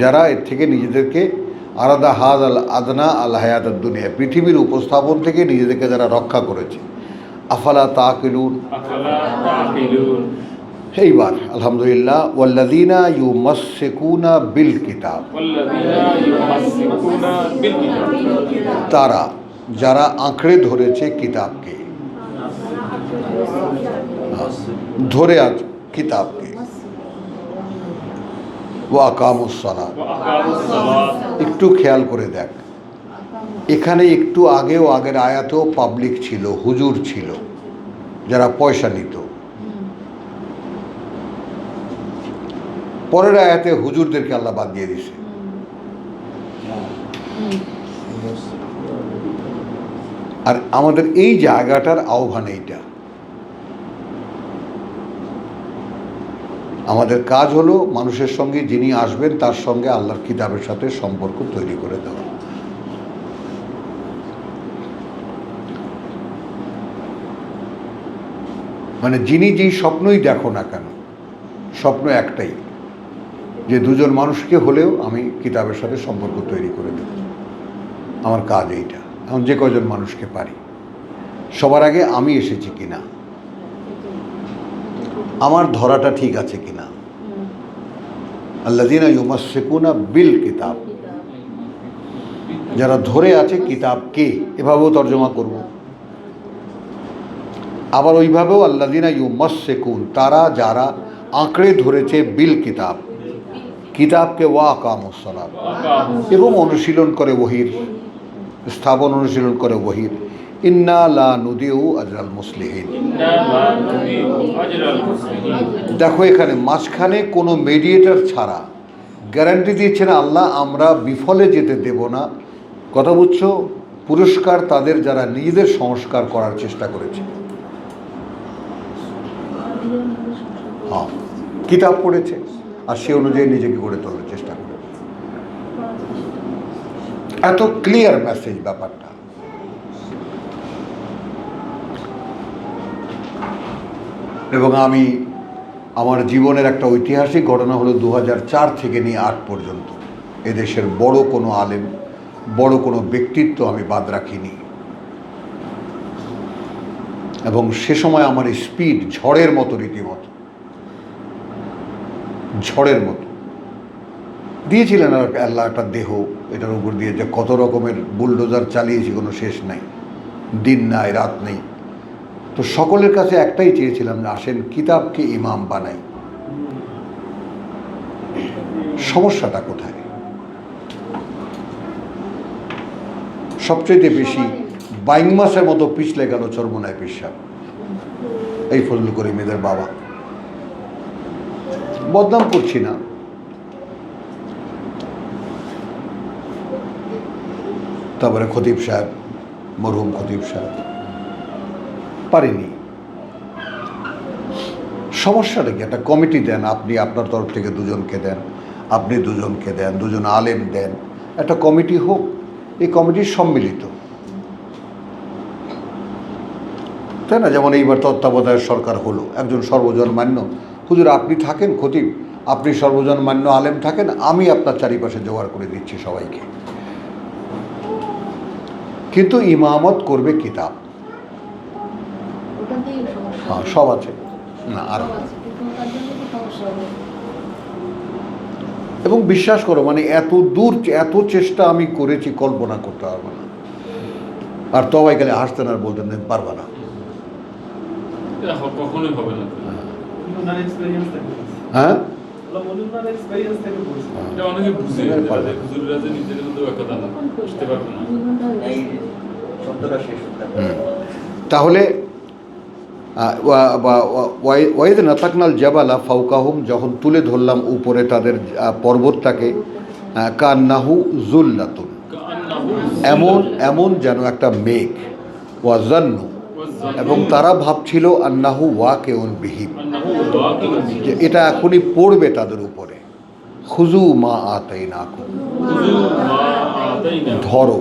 যারা এর থেকে নিজেদেরকে আলাদা হাদ আল আদনা আল হায়াত দুনিয়া, পৃথিবীর উপস্থাপন থেকে নিজেদেরকে যারা রক্ষা করেছে। আফালা তাকিলুন, এইবার আলহামদুলিল্লাহ, ওয়াল্লাযিনা ইউমাসসিকুনা বিল কিতাব, তারা যারা আঁকড়ে ধরেছে কিতাবকে, ধরে আজ কিতাবকে, ওয়া আকামুস সালাত। একটু খেয়াল করে দেখ, এখানে একটু আগেও আগের আয়াতেও পাবলিক ছিল, হুজুর ছিল যারা পয়সা নিত। পরের আয়াতে হুজুরদেরকে আল্লাহ বাদ দিয়ে দিছে। আর আমাদের এই জায়গাটার আহ্বান এইটা, আমাদের কাজ হলো মানুষের সঙ্গে যিনি আসবেন তার সঙ্গে আল্লাহর কিতাবের সাথে সম্পর্ক তৈরি করে দেওয়া। মানে যিনি যেই স্বপ্নই দেখো না কেন, স্বপ্ন একটাই, যে দুজন মানুষকে হলেও আমি কিতাবের সাথে সম্পর্ক তৈরি করে দেব। আমার কাজ এইটা। এখন যে কয়জন মানুষকে পারি, সবার আগে আমি এসেছি কিনা, আমার ধরাটা ঠিক আছে কিনা। আল্লাযিনা ইউমাসসিকুনা বিল কিতাব, যারা ধরে আছে কিতাবকে, এভাবেও তর্জমা করব। আবার ওইভাবেও আল্লাযিনা ইউমাসসিকুন, তারা যারা আঁকড়ে ধরেছে বিল কিতাব, কিতাবকে, ওয়া আকামুস সালাত, এবং অনুশীলন করে ওহীর, স্থাপন অনুশীলন করে ওহীর। ইন্না লা নুদিউ আজরাল মুসলিহিন। দেখো এখানে মাঝখানে কোনো মেডিয়েটর ছাড়া গ্যারান্টি দিচ্ছেন আল্লাহ, আমরা বিফলে যেতে দেব না। কথা বুঝছো? পুরস্কার তাদের যারা নিজেদের সংস্কার করার চেষ্টা করেছে। হ্যাঁ, কিতাব পড়েছে আর সে অনুযায়ী নিজেকে গড়ে তোলার চেষ্টা করে। এত ক্লিয়ার মেসেজ ব্যাপারটা। এবং আমি আমার জীবনের একটা ঐতিহাসিক ঘটনা হলো 2004 থেকে নিয়ে 8 পর্যন্ত এদেশের বড় কোনো আলেম, বড় কোনো ব্যক্তিত্ব আমি বাদ রাখিনি। এবং সে সময় আমার স্পিড ঝড়ের মতো, রীতিমতো ঝড়ের মতো দিয়েছিলেন আল্লাহ একটা দেহ, এটার উপর দিয়ে যে কত রকমের বুলডোজার চালিয়েছি কোনো শেষ নাই, দিন নাই রাত নেই। তো সকলের কাছে একটাই চেয়েছিলাম যে আসেন কিতাবকে ইমাম বানাই। সমস্যাটা কোথায়? সবচেয়ে বেশি বাইং মাসের মতো পিছলে গেল চরমোনায় পেশাব, এই ফজল করিমেদের বাবা। বদনাম করছি না, তারপরে খতিব সাহেব, মরহুম খতিব সাহেব, পারিনি। সমস্যাটা কি? একটা কমিটি দেন, আপনি আপনার তরফ থেকে দুজনকে দেন, আপনি দুজনকে দেন, দুজন আলেম দেন, একটা কমিটি হোক, এই কমিটির সম্মিলিত, তাই না? যেমন এইবার তত্ত্বাবধায়ক সরকার হলো, একজন সর্বজন মান্য হুজুর আপনি থাকেন, খতিব আপনি সর্বজন মান্য আলেম থাকেন, আমি আপনার চারিপাশে জোগাড় করে দিচ্ছি সবাইকে। কিন্তু ইমামত করবে কিতাব। হ্যাঁ, সব আছে না আরো। এবং বিশ্বাস করো, মানে এত দূর, এত চেষ্টা আমি করেছি, কল্পনা করতে পারবো না। আর তবাই গেলে হাসতেন আর বলতেন পারবা না। কখনোই হবে না। হ্যাঁ, এটা অনেকে বুঝে, হুজুররা যে নিজের মধ্যে একতা না, বুঝতে পারবে না। তাহলে ওয়াইদ নাতাকনাল জাবালা ফাউকাহুম, যখন তুলে ধরলাম উপরে তাদের পর্বতটাকে, কান্নাহু জুল্লাতুন, এমন এমন যেন একটা মেঘ, ওয়াজান্নু, এবং তারা ভাবছিল আন্নাহু ওয়াকিউন বিহিম, আন্নাহু ওয়াকিউন বিহি। যে এটা এখনই পড়বে তাদের উপরে। খুজু মা আতাইনাকুম, খুযু মা আতাইনা ধরো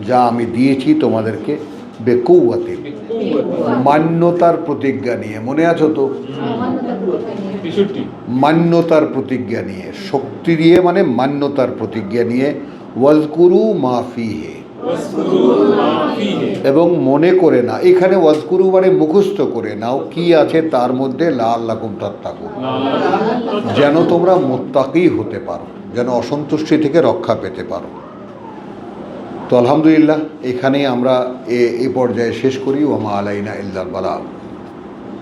যা আমি দিয়েছি তোমাদেরকে, বেকুওয়াতিন, বিকুওয়াতিন। মান্যতার প্রতিজ্ঞা নিয়ে। মনে আছো তো? মান্যতা পূর্বক নিয়ে। 63 মান্যতার প্রতিজ্ঞা নিয়ে, শক্তি দিয়ে মানে মান্যতার প্রতিজ্ঞা নিয়ে। ওয়াজকুরু মা ফিহে, ওয়াসকুরু মা ফিহি। এবং মনে করে না, এখানে ওয়াজকুরু মানে মুখস্থ করে নাও কি আছে তার মধ্যে, লাআল্লাকুম তাত্তাকুন, যেন তোমরা মুত্তাকি হতে পারো, যেন অসন্তুষ্টি থেকে রক্ষা পেতে পারো। তো আলহামদুলিল্লাহ এখানেই আমরা এ পর্যায়ে শেষ করি। ওয়া মা আলাইনা ইল্লাল বালাগ।